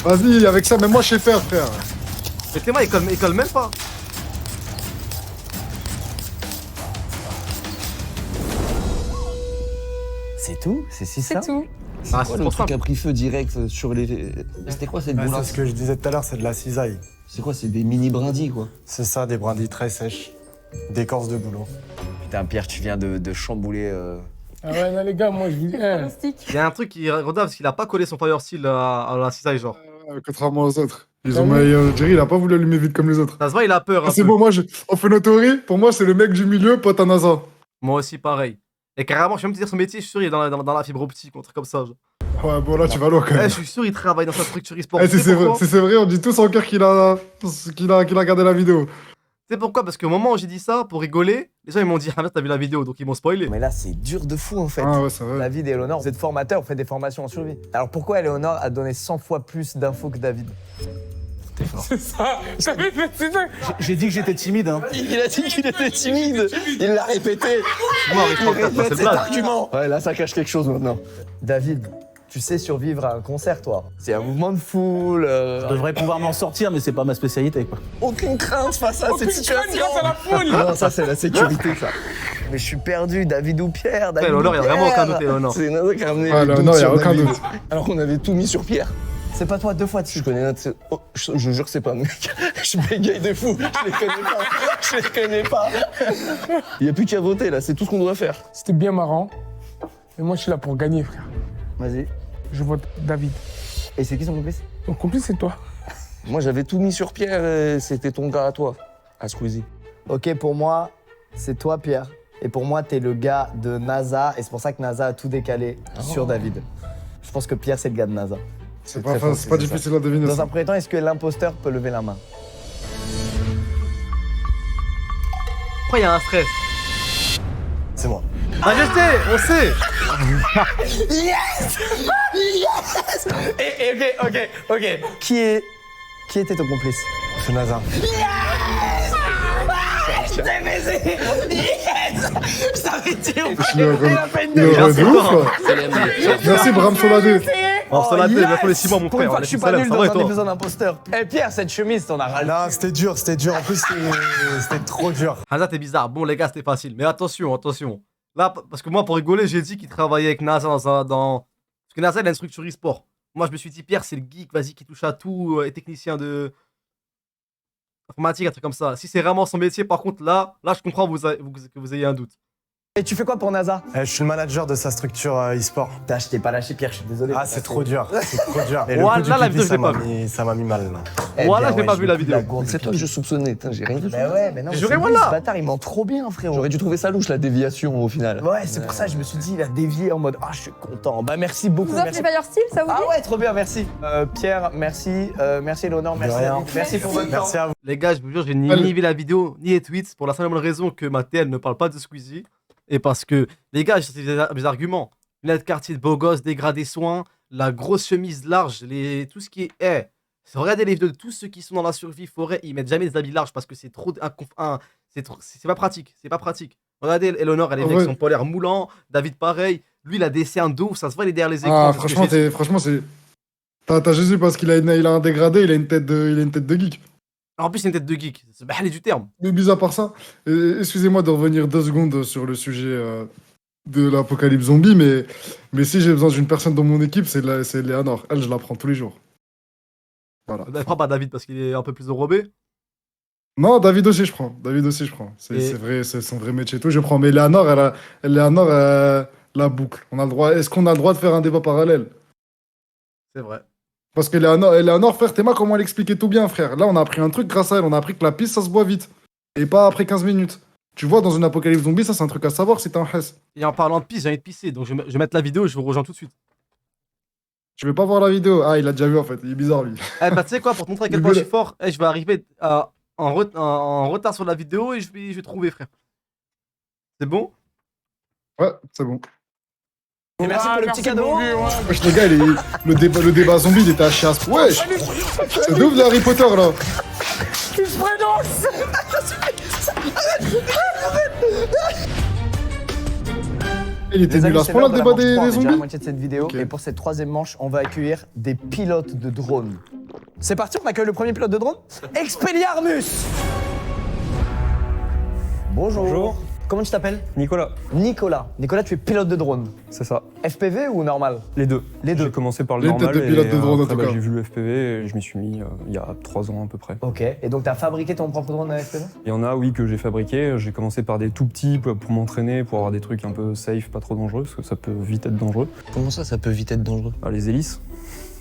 Vas-y, avec ça, même moi, je sais faire, frère. Mais Clément, il colle même pas. C'est tout? C'est si C'est simple? tout. Ah, Ouais, c'est le trop truc simple. a pris feu direct sur les. C'était quoi cette Ouais, boule-là? c'est ce que je disais tout à l'heure, c'est de la cisaille. C'est quoi? C'est des mini brindilles, quoi. C'est ça, des brindilles très sèches. D'écorce de boulot. Putain, Pierre, tu viens de chambouler. Ah ouais, non, les gars, moi, je vous dis. hein. Plastique. Il y a un truc qui est redable parce qu'il a pas collé son Fire Steel à la cisaille, genre. Contrairement aux autres. Ils ont Jerry, il a pas voulu allumer vite comme les autres. Ça se voit, il a peur. Ah, un c'est peu. bon, on fait nos théories. Pour moi, c'est le mec du milieu, pote à NASA. Moi aussi, pareil. Et carrément, je vais même te dire son métier, je suis sûr, il est dans la fibre optique, un truc comme ça. Genre. Ouais, bon, là, tu vas loin quand Eh, même. je suis sûr, il travaille dans sa structure Eh, e-sport. si Tu sais c'est vrai, pourquoi si c'est vrai, on dit tous en cœur qu'il a regardé la vidéo. Tu sais pourquoi? Parce qu'au moment où j'ai dit ça, pour rigoler, les gens ils m'ont dit ah, là, t'as vu la vidéo, donc ils m'ont spoilé. Mais là, c'est dur de fou en fait. Ah ouais, c'est vrai. David et Eleonore, vous êtes formateurs, vous faites des formations en survie. Alors pourquoi Eleonore a donné 100 fois plus d'infos que David? C'est ça. C'est ça. J'ai dit que j'étais timide, hein. Il a dit qu'il était timide. Il l'a répété. Moi, Il répète c'est cet blague. argument. Ouais, là, ça cache quelque chose maintenant. David, tu sais survivre à un concert, toi. C'est un mouvement de foule. Je devrais pouvoir m'en sortir, mais c'est pas ma spécialité, quoi. Aucune crainte face à cette situation. Grâce à la foule. Non, ça, c'est la sécurité, ça. Mais je suis perdu, David ou Pierre, David Eleonore, ou il y a vraiment aucun doute, Pierre. Eleonore. C'est Nada qui a ramené Ah, le non, doute non, y a sur aucun David. doute. Alors qu'on avait tout mis sur Pierre. C'est pas toi deux fois dessus. Je connais notre... Oh, je jure que c'est pas mec. Je bégaye de fou. Je les connais pas. Je les connais pas. Il y a plus qu'à voter, là. C'est tout ce qu'on doit faire. C'était bien marrant. Mais moi, je suis là pour gagner, frère. Vas-y. Je vote David. Et c'est qui son complice? Ton complice, c'est toi. Moi, j'avais tout mis sur Pierre et c'était ton gars à toi, à Squeezie. Ok, pour moi, c'est toi, Pierre. Et pour moi, t'es le gars de NASA. Et c'est pour ça que NASA a tout décalé sur David. Je pense que Pierre, c'est le gars de NASA. C'est pas difficile à deviner. Dans ça. un premier temps, est-ce que l'imposteur peut lever la main? Pourquoi il y a un stress? C'est moi. Majesté, on sait. Ok. Qui était ton complice? C'est NASA. Il est heureux de ouf, quoi. Merci Bram Soladé. On se l'a dit, il a fait les 6 mois, mon Pour une frère. fois que je suis pas nul dans un épisode d'imposteur. Eh Pierre, cette chemise, t'en as râlé. Non, c'était dur. En plus, c'était trop dur. Hamza, t'es bizarre. Bon, les gars, c'était facile. Mais attention. Là, parce que moi, pour rigoler, j'ai dit qu'il travaillait avec NASA dans. Parce que NASA, il a une structure e-sport. Moi, je me suis dit, Pierre, c'est le geek, vas-y, qui touche à tout, et technicien de. Informatique, un truc comme ça. Si c'est vraiment son métier, par contre, là, je comprends que vous ayez un doute. Et tu fais quoi pour NASA? Je suis le manager de sa structure e-sport. Putain, je t'ai pas lâché, Pierre, je suis désolé. Ah, c'est trop dur. Et Voilà, le coup la du vidéo, pipi, je l'ai pas ça m'a mis mal. Là. Voilà, je n'ai pas vu la vidéo. C'est toi que je soupçonnais, j'ai rien dit. Bah ouais, mais non, J'ai mais juré, c'est lui, voilà. ce bâtard, il ment trop bien, frérot. J'aurais dû trouver ça louche, la déviation au final. Ouais, c'est pour ça que je me suis dit, il a dévié en mode, ah, je suis content. Bah merci beaucoup. Vous offrez Merci. Fire Steel, ça vous dit? Ah ouais, trop bien, merci. Pierre, merci. Merci Léonore, merci rien. David. Merci pour votre temps. Merci à vous. Les gars, je vous jure, j'ai ni vu la vidéo, ni les tweets, pour la simple raison que ma TL ne parle pas de Squeezie. Et parce que, les gars, j'ai des arguments. Lunettes quartier de beau gosse, dégradé soin, la grosse chemise large, tout ce qui est. Regardez les vidéos de tous ceux qui sont dans la survie forêt, ils mettent jamais des habits larges parce que c'est trop. C'est pas pratique. C'est pas pratique. Regardez, Eleanor, elle est avec son polaire moulant. David, pareil. Lui, il a des seins d'eau, ça se voit, il est derrière les écrans. Ah, franchement, c'est. T'as Jésus parce qu'il a un dégradé, il a une tête de geek. En plus, c'est une tête de geek. C'est bah, du terme. Mais mis à part ça, excusez-moi de revenir 2 secondes sur le sujet de l'apocalypse zombie, mais si j'ai besoin d'une personne dans mon équipe, c'est Léonore. Elle, je la prends tous les jours. Voilà. Elle prend pas David parce qu'il est un peu plus enrobé. Non, David aussi, je prends. C'est vrai, c'est son vrai métier et tout. Je prends. Mais Léonore, la boucle. Est-ce qu'on a le droit de faire un débat parallèle? C'est vrai. Parce que Léonore, frère, Théma, comment elle expliquait tout bien, frère. Là, on a appris un truc grâce à elle. On a appris que la piste, ça se boit vite. Et pas après 15 minutes. Tu vois, dans une apocalypse zombie, ça, c'est un truc à savoir si t'es un hess. Et en parlant de pisse, j'ai envie de pisser. Donc, je vais mettre la vidéo et je vous rejoins tout de suite. Tu veux pas voir la vidéo? Ah, il a déjà vu, en fait. Il est bizarre, lui. Eh bah, tu sais quoi, pour te montrer à quel point je suis fort, je vais arriver en retard sur la vidéo et je vais trouver, frère. C'est bon? Ouais, c'est bon. Et merci pour le petit cadeau. Wesh, les gars, le débat zombie, il était à chier à ce point. Wesh! C'est de ouf, le Harry Potter, là. Tu se prononces! Il était Les nul amis, à ce c'est point, là, l'heure le de débat la manche 3, on est déjà à des la zombies? moitié de cette vidéo. Ok. Et pour cette 3e manche, on va accueillir des pilotes de drones. C'est parti, on accueille le premier pilote de drone. Expelliarmus. Bonjour. Comment tu t'appelles? Nicolas, Nicolas. Nicolas, tu es pilote de drone. c'est ça. FPV ou normal? Les deux. Les deux. J'ai commencé par le Les normal deux pilotes de drone, en après, tout cas. j'ai vu le FPV et je m'y suis mis il y a 3 ans à peu près. Ok. Et donc, tu as fabriqué ton propre drone à FPV? Il y en a, oui, que j'ai fabriqué. J'ai commencé par des tout petits pour m'entraîner, pour avoir des trucs un peu safe, pas trop dangereux, parce que ça peut vite être dangereux. Comment ça peut vite être dangereux? Ah, les hélices,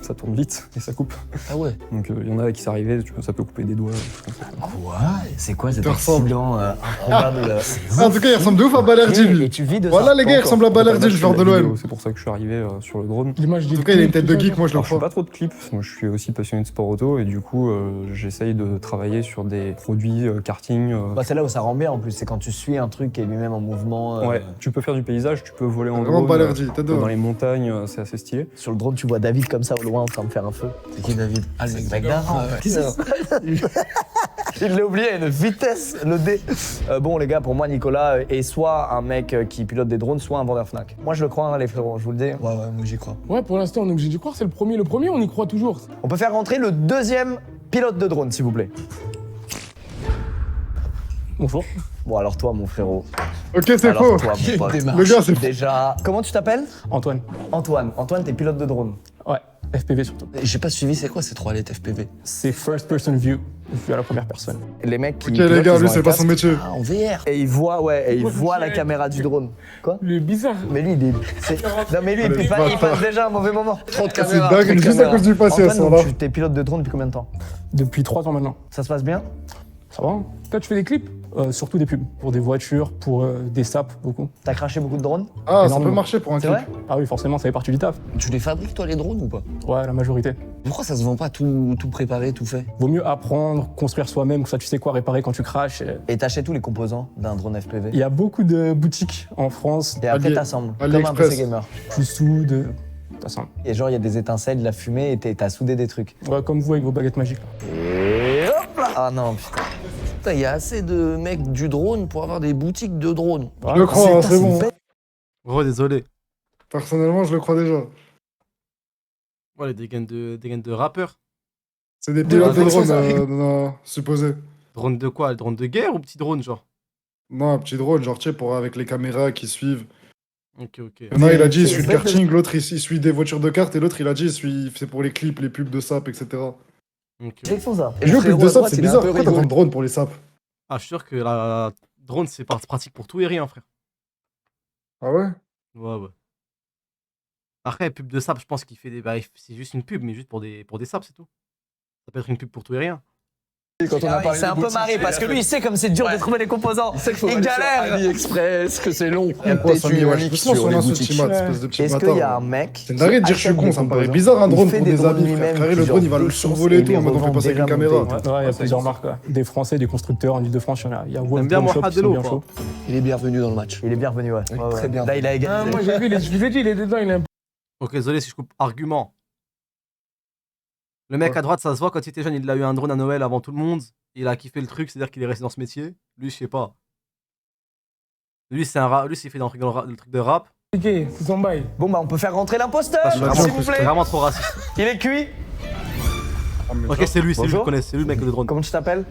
ça tourne vite et ça coupe. Ah ouais. Donc il y en a qui s'arrivaient, ça peut couper des doigts. des trucs comme ça. Quoi? C'est quoi cet te ressemble. accident improbable? En tout cas, il ressemble de ouf à Balerdi, Et lui. tu vis de Voilà, ça? les gars, il ressemble à Balerdi, le joueur de La vidéo, l'OM. C'est pour ça que je suis arrivé sur le drone. L'image En tout cas, il a une tête de geek, moi, je le Alors, je fais crois. pas trop de clips, moi je suis aussi passionné de sport auto et du coup j'essaye de travailler sur des produits karting. Bah, c'est là où ça rend bien en plus, c'est quand tu suis un truc qui est lui-même en mouvement. Ouais, tu peux faire du paysage, tu peux voler en Vraiment drone. Balerdi, tête de Dans ouf. les montagnes, c'est assez stylé. Sur le drone, tu vois David comme ça au loin en train de faire un feu. C'est qui David? Ah, le Mec d'avant. Il l'a oublié à une vitesse, le dé. Bon, les gars, pour moi, Nicolas est soit un mec qui pilote des drones, soit un vendeur Fnac. Moi, je le crois, hein, les frérots, je vous le dis. Ouais, moi j'y crois. Ouais, pour l'instant, on est obligé d'y croire. C'est le premier, on y croit toujours. On peut faire rentrer le 2e pilote de drone, s'il vous plaît. Bonjour. Bon, alors toi, mon frérot. Ok, c'est Alors faux. toi, mon pote. Le gars, c'est faux. Déjà. Comment tu t'appelles? Antoine. Antoine. Antoine, t'es pilote de drone. Ouais, FPV surtout. J'ai pas suivi, c'est quoi ces 3 lettres FPV? C'est first person view, vu à la première personne. Les mecs qui. Ok, pilotent, les gars, ils lui, ont un c'est pas son casque. métier. Ah, en VR. Et il voit, la caméra du drone. Quoi? Le bizarre. Mais lui, il est. Non, mais lui, il passe déjà un mauvais moment. Trop de C'est caméras. dingue, trop de juste à caméras. cause du patience, Antoine, donc, voilà. tu t'es pilote de drone depuis combien de temps? Depuis 3 ans maintenant. Ça se passe bien? Ça va hein? Toi, tu fais des clips? surtout des pubs, pour des voitures, pour des saps, beaucoup. T'as craché beaucoup de drones? Ah, ça peut Énormément. marcher pour un C'est clip. vrai? Ah oui, forcément, ça fait partie du taf. Tu les fabriques, toi, les drones ou pas? Ouais, la majorité. Pourquoi ça se vend pas tout préparé, tout fait? Vaut mieux apprendre, construire soi-même, comme ça tu sais quoi réparer quand tu craches. Et t'achètes tous les composants d'un drone FPV? Il y a beaucoup de boutiques en France, Et après Ali- t'assembles, comme un AliExpress. PC gamer. tu soudes, ça semble. Et genre il y a des étincelles, de la fumée et t'as soudé des trucs. Ouais, comme vous avec vos baguettes magiques. Là. Et hop là. Ah non putain. Putain, il y a assez de mecs du drone pour avoir des boutiques de drones. Je le crois, hein, c'est bon. Gros, désolé. Personnellement, je le crois déjà. Ouais, des gains de rappeurs. C'est des pilotes de Ouais, drone, ça. non, supposé. Drone de quoi? Drone de guerre ou petit drone, genre? Non, un petit drone, genre, tu sais, avec les caméras qui suivent. Ok. Il y en a, il a dit, il C'est suit le vrai, karting, l'autre, il suit des voitures de kart, et l'autre, il a dit, c'est pour les clips, les pubs de sap, etc. Ok. Ils font ça. Je veux que frérot de à sap, droite, c'est il est un bizarre. peu Pourquoi t'as rigolo. besoin de drone pour les saps? Ah, je suis sûr que la drone, c'est pratique pour tout et rien, frère. Ah ouais? Ouais. Après, pub de sap, je pense qu'il fait des. Bah, c'est juste une pub, mais juste pour des saps, c'est tout. Ça peut être une pub pour tout et rien. Quand on a parlé C'est de un peu boutique, marré parce que lui il sait comme c'est dur de trouver les composants. il sait qu'il faut Il aller sur galère. AliExpress, que c'est long. Pourquoi ça met Mix doucement sur sur les l'insulte, boutiques. Timad, espèce de petit Est-ce bâtard. qu'il y a un mec C'est une dinguerie de dire je suis con, ça me paraît bizarre un drone pour des amis, frère. Carré, le drone, il va le survoler et tout, en mode on fait passer avec une caméra. Ouais, il y a plusieurs marques. Ouais. Des Français, des constructeurs en Ile-de-France, il y a Wolf bien Drone Shop Mohamed qui sont Delo, bien quoi. chauds. Il est bienvenu dans le match. Il est bienvenu, ouais. Oui, Ouais, très ouais. bien. Là il a Ah, égalisé. moi j'ai vu, je vous ai dit, il est dedans, il est un Ok, désolé si je coupe argument. Le mec à droite, ça se voit, quand il était jeune, il a eu un drone à Noël avant tout le monde. Il a kiffé le truc, c'est-à-dire qu'il est resté dans ce métier. Lui, je sais pas. Lui, c'est lui, il fait dans le truc de rap. compliqué, c'est son bail. Bon bah on peut faire rentrer l'imposteur, Ça, je suis s'il vraiment, vous plaît. vraiment trop raciste. Il est cuit. Ok, c'est lui, je Bonjour. connais, c'est lui le mec de drone. Comment tu t'appelles?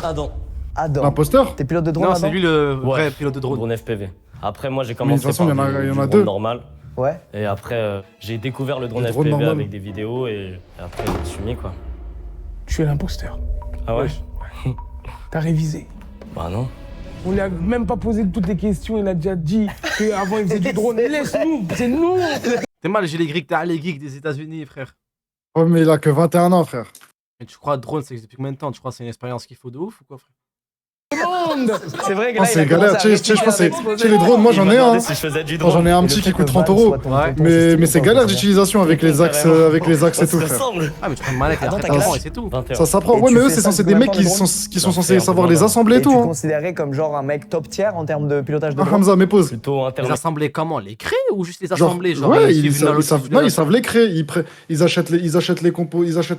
Adam. Adam. L'imposteur? T'es pilote de drone Non, Adam? c'est lui le Ouais. vrai pilote de drone. Drone FPV. Après, moi, j'ai Mais de commencé toute façon, par il y en a du deux. drone normal. Ouais. Et après, j'ai découvert le drone Le drone FPV normal. avec des vidéos et après, je me suis mis, quoi. Tu es l'imposteur. Ah ouais? T'as révisé. Bah non. On lui a même pas posé toutes les questions, il a déjà dit qu'avant il faisait du drone. Laisse-nous, c'est nous. T'es mal, j'ai les geeks, t'as les geeks des États-Unis, frère. Oh, mais il a que 21 ans, frère. Et tu crois drone, c'est depuis combien de temps? Tu crois que c'est une expérience qu'il faut de ouf ou quoi, frère? C'est vrai que Oh, là c'est il a galère, commencé à tu sais, je pense que réfléchir, c'est les drones, moi Il j'en m'a ai un. demandé Hein. si je faisais du Moi, j'en drone. ai un Et petit le qui fait coûte que 30 Val euros. soit ton tonton Mais système, c'est on galère comprend bien. d'utilisation avec les axes et tout, frère. Ah, mais tu prends une manette et Attends, après t'as t'as quel et âge c'est tout. 21. Ça s'apprend. Et Ouais, tu mais eux, fais c'est ça censé depuis des mecs combien de qui temps, sont J'en censés fais savoir un les peu assembler et Et tu tout. es Hein. considéré comme genre un mec top tier en termes de pilotage de Ah, drone? Hamza, mes pauses. Plutôt Les internet. assembler comment? Les créer ou juste les Genre, assembler? Genre, ouais, suivre une logique de non, la- ils savent les créer. Ils achètent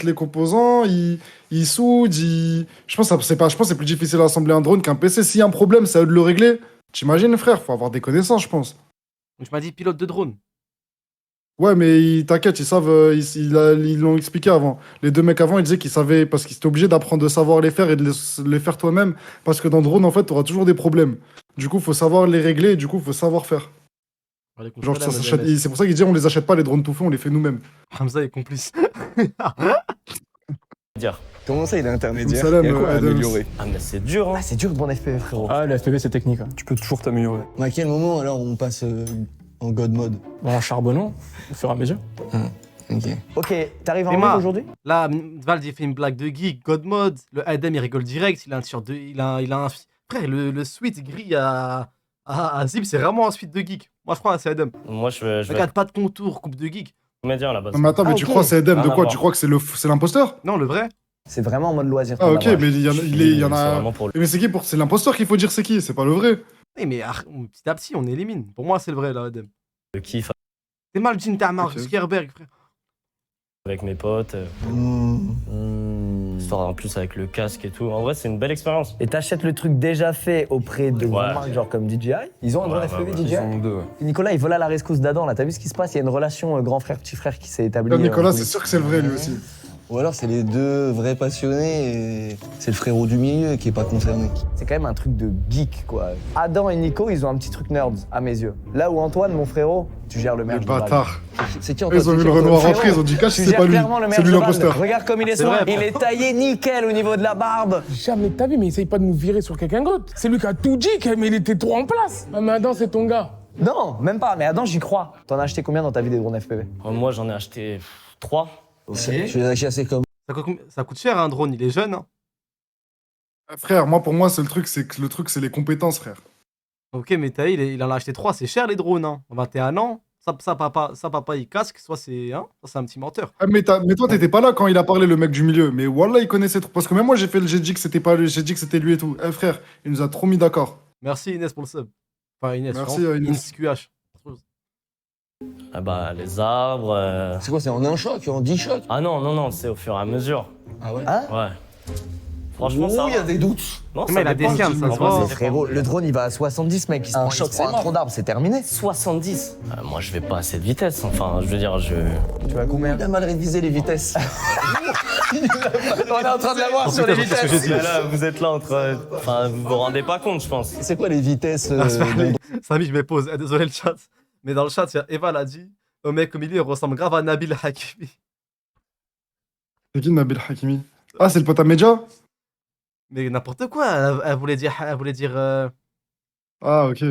les composants, ils soudent. Je pense que c'est plus difficile à assembler un drone qu'un PC. S'il y a un problème, c'est à eux de le régler. T'imagines, frère, faut avoir des connaissances, je pense. Tu m'as dit pilote de drone. Ouais, mais t'inquiète, ils savent, ils l'ont expliqué avant. Les deux mecs avant, ils disaient qu'ils savaient, parce qu'ils étaient obligés d'apprendre de savoir les faire et de les faire toi-même. Parce que dans le drone, en fait, t'auras toujours des problèmes. Du coup, faut savoir les régler et du coup, faut savoir faire. Genre, c'est pour ça qu'ils disent on les achète pas, les drones tout faits, on les fait nous-mêmes. Hamza est complice. Dire. Comment ça, il est intermédiaire? Salam, Il y a quoi à Adams. améliorer? Ah, mais c'est dur, hein. Ah, c'est dur de drone FPV, frérot. Ah, le FPV, c'est technique. Hein. Tu peux toujours t'améliorer. À quel moment alors on passe en God mode? En charbonnant, au fur et à mesure. Ok. Ok, t'arrives en Emma. live aujourd'hui? Là, Vald, il fait une blague de geek, God Mode. Le Adam, il rigole direct. Il a un t-shirt de. Il a un. Frère, le suite gris à Zip, c'est vraiment un suite de geek. Moi, je crois, c'est Adam. Moi, je vais Regarde, pas de contour, coupe de geek. comédien là-bas. Non, mais attends, mais Ah, tu ok. crois c'est Edem de Rien à quoi? voir. Tu crois que c'est l'imposteur? Non, le vrai. C'est vraiment en mode loisir. Ah, ton ok, barrage. mais il y en C'est a. vraiment pour le. Mais c'est qui pour. C'est l'imposteur qu'il faut dire c'est qui, c'est pas le vrai. Oui, mais petit à petit, on élimine. Pour moi, c'est le vrai, là, Adam. Le kiff C'est mal, Jin Tamar, Ok. Skierberg, frère. avec mes potes. Histoire en plus avec le casque et tout. En vrai, c'est une belle expérience. Et t'achètes le truc déjà fait auprès de Ouais. grandes marques genre comme DJI. Ils ont un drone Ouais, FPV ouais, DJI. Ils en ont deux, ouais. Et Nicolas, il vole à la rescousse d'Adam là. T'as vu ce qui se passe? Il y a une relation grand frère petit frère qui s'est établie. Là, Nicolas, en c'est coulisses. sûr que c'est le vrai lui aussi. Ou alors c'est les deux vrais passionnés et c'est le frérot du milieu qui est pas concerné. C'est quand même un truc de geek quoi. Adam et Nico, ils ont un petit truc nerds à mes yeux. Là où Antoine, mon frérot, tu gères le Les merch. bâtards. C'est qui Ils ont vu le Renoir en frise, ils ont dit cache, Tu c'est gères pas lui. clairement le C'est merch. lui de Val. l'imposteur. Regarde comme il est C'est soin. vrai, Il est taillé nickel au niveau de la barbe. Jamais de ta vie, mais essaye pas de nous virer sur quelqu'un d'autre. C'est lui qui a tout dit, mais il était trop en place. Ah, mais Adam, c'est ton gars. Non, même pas. Mais Adam, j'y crois. T'en as acheté combien dans ta vie des drones FPV? Moi, j'en ai acheté 3. Je vais la chasser comme. Ça coûte cher, un drone, il est jeune. Hein. Frère, moi, pour moi, c'est le truc, c'est les compétences, frère. Ok, mais t'as il en a acheté 3, c'est cher les drones, hein. 21 ans, papa, il casque, soit c'est c'est un petit menteur. Ah, mais toi, t'étais pas là quand il a parlé, le mec du milieu. Mais Wallah, il connaissait trop. Parce que même moi, j'ai dit que c'était pas lui, j'ai dit que c'était lui et tout. Eh, frère, il nous a trop mis d'accord. Merci Inès pour le sub. Enfin, Inès, Merci, vraiment, Inès. QH. Ah bah, les arbres. C'est quoi, c'est en un choc, en 10 chocs? Ah non, c'est au fur et à mesure. Ah ouais? Ouais. Franchement, ça. il y a va. des doutes. Non, Mais il a des dépend. scans, ça En se vrai, voit. ça Frérot, dépend. le drone il va à 70 mec, il se Un prend, choc, il se prend c'est un tronc d'arbre, c'est terminé. 70 Moi, je vais pas à cette vitesse. Enfin, je veux dire, Tu vas combien? Il a mal révisé les vitesses. On est en train de l'avoir Oh, sur putain, les c'est ce que vitesses. j'ai dit. Mais là, vous êtes là entre. Enfin, vous vous rendez pas compte, je pense. C'est quoi les vitesses Samy, je me pose. Désolé le chat. Mais dans le chat, il y a Eva l'a dit. Au mec au milieu, il ressemble grave à Nabil Hakimi. C'est qui Nabil Hakimi? Ah, c'est le pote à Medja? Mais n'importe quoi, elle voulait dire. Ah, ok.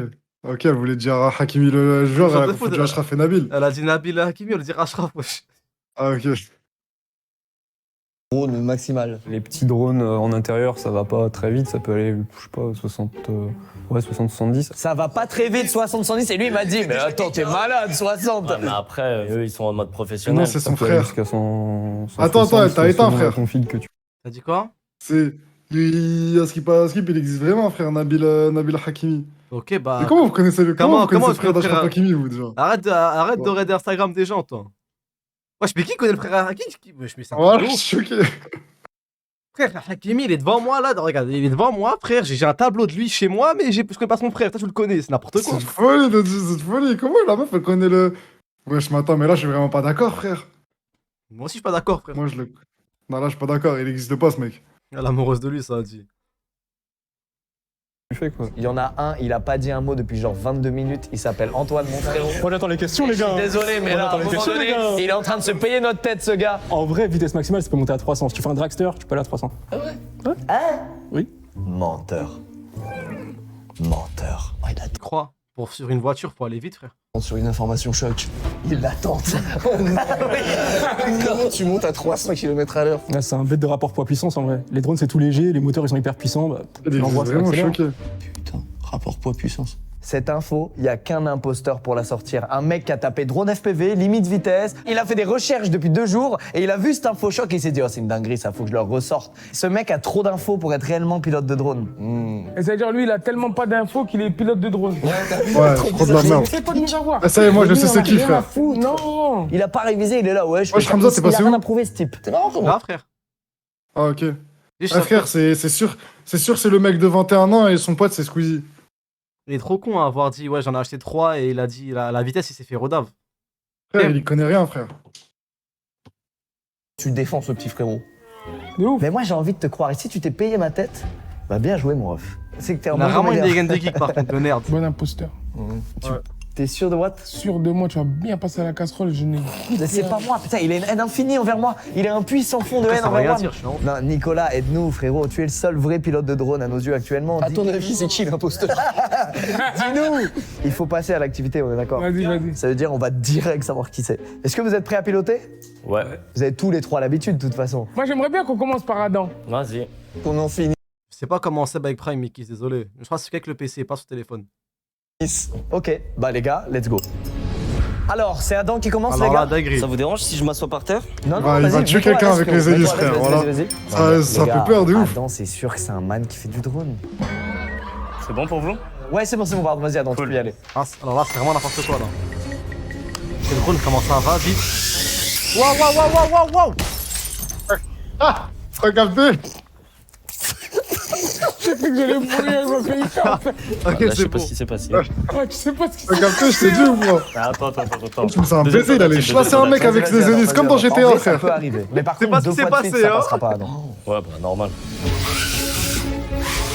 Ok, elle voulait dire Hakimi le joueur, Joueur elle de a foot, confondu Ashraf et Nabil. Elle a dit Nabil Hakimi, elle veut dire Ashraf, wesh. Ah, ok. Drone maximal. Les petits drones en intérieur, ça va pas très vite, ça peut aller, je sais pas, 60-70. Ça va pas très vite 60-110 et lui il m'a dit mais attends t'es malade 60. Ouais, mais après, eux, ils sont en mode Non, professionnel. c'est Ça son peut aller frère. jusqu'à 100. Attends, 160, t'as éteint, selon la frère. config que tu... T'as dit quoi? C'est. Skip, il existe vraiment, frère, Nabil Hakimi. Ok, bah. Mais comment vous connaissez comment vous connaissez le frère frère- d'Ashraf Hakimi, vous, déjà? Arrête de Ouais. raider Instagram des gens, toi. Wesh, mais qui connaît le frère Hakimi? Wesh, mais c'est un Voilà, truc je de suis ouf. choqué. Frère, Hakimi, il est devant moi là. Regarde, il est devant moi, frère. J'ai un tableau de lui chez moi, mais je connais pas son frère. Toi, tu le connais, c'est n'importe C'est quoi. une folie de dire, c'est une folie. Comment la meuf, elle connaît le. Wesh, mais attends, mais là, je suis vraiment pas d'accord, frère. Moi aussi, je suis pas d'accord, frère. Moi, je le. Non, là, je suis pas d'accord, il existe pas, ce mec. L'amoureuse de lui, ça a dit. Tu fais quoi? Il y en a un, il a pas dit un mot depuis genre 22 minutes, il s'appelle Antoine mon frérot. Moi j'attends les questions les Je suis gars. désolé mais là à un moment donné, il est en train de se payer notre tête ce gars. En vrai, vitesse maximale, ça peut monter à 300. Si tu fais un dragster, tu peux aller à 300. Menteur. Menteur. Oh, il Tu crois? Sur une voiture, faut aller vite, frère. attend sur une information choc. Il l'attend. Comment tu montes à 300 km/h? Là, c'est un bête de rapport poids-puissance en vrai. Les drones, c'est tout léger, les moteurs, ils sont hyper puissants. Bah, Il tu l'envoies, existe ça vraiment accélère. choqué. Putain, rapport poids-puissance. Cette info, il y a qu'un imposteur pour la sortir. Un mec qui a tapé drone FPV, limite vitesse. Il a fait des recherches depuis 2 jours et il a vu cette info choc et il s'est dit oh c'est une dinguerie ça, faut que je le ressorte. Ce mec a trop d'infos pour être réellement pilote de drone. Et c'est-à-dire, lui, il a tellement pas d'infos qu'il est pilote de drone. Ouais, trop de la merde. C'est pas de nous avoir. Ah, ça y est, moi, je sais c'est qui, frère. Non. Il a pas révisé, il est là ouais. Wesh, Hamza, t'es il a passé rien où à prouver ce type. C'est marrant comment? Là, frère. Ah, ok. Et je Ah, sais frère, c'est sûr, c'est le mec de 21 ans et son pote, c'est Squeezie. Il est trop con à avoir dit ouais, j'en ai acheté 3 et il a dit la vitesse, il s'est fait rodave. Frère, il y connaît rien, frère. Tu défends ce petit frérot. De ouf. Mais moi j'ai envie de te croire. Et si tu t'es payé ma tête, bah bien joué mon ref. C'est que t'es un Il a bon vraiment une comédien. dégaine de geek par contre, de nerd. Bon imposteur. T'es sûr de what? Sûr de moi, tu vas bien passer à la casserole, je n'ai. Mais c'est pas moi, putain, il a une haine infinie envers moi. Il a un puits sans fond de haine Ça veut envers rien moi. dire, je suis en honte. Non, Nicolas, aide-nous, frérot. Tu es le seul vrai pilote de drone à nos yeux actuellement. À ton avis, c'est qui l'imposteur? Dis-nous. Il faut passer à l'activité, on est d'accord? Vas-y. Ça veut dire on va direct savoir qui c'est. Est-ce que vous êtes prêts à piloter? Ouais, Vous avez tous les 3 l'habitude de toute façon. Moi, j'aimerais bien qu'on commence par Adam. vas-y. Qu'on en finisse. Je sais pas comment c'est avec Prime, Mickey, désolé. Je crois que c'est qu'avec le PC, pas sur téléphone. Ok, bah les gars, let's go. Alors, c'est Adam qui commence, Alors les là, gars? dinguerie. Ça vous dérange si je m'assois par terre? Non, Bah, il vas-y, va tuer mets-toi à quelqu'un l'aise, avec frérot. les hélices, Mets-toi à l'aise, frère, vas-y, voilà. vas-y. Ça Les fait gars, peur de ouf. Adam, c'est sûr que c'est un man qui fait du drone. C'est bon pour vous? Ouais, c'est bon, pardon, vas-y, Adam, tu peux y aller. Ah, alors là, c'est vraiment n'importe quoi là. C'est le drone, comment ça va vite. Waouh. Ah, t'as capté? J'ai cru que j'allais mourir, je m'en fais en fait. Ok, Là, je c'est sais pas bon. ce qui s'est passé. Ouais, tu sais pas ce qui T'as capté, je t'ai dit ou moi? Ah, attends. Tu me sens un Deuxième baiser, il allait tentative, chasser un mec deuxième avec Vas-y, les Adam, hélices, vas-y, comme dans Adam. En GTA, vrai, ça frère. peut arriver. Mais par C'est contre, pas deux ce qui fois s'est de suite, passé, ça hein. passera pas, Adam. Ouais, bah normal.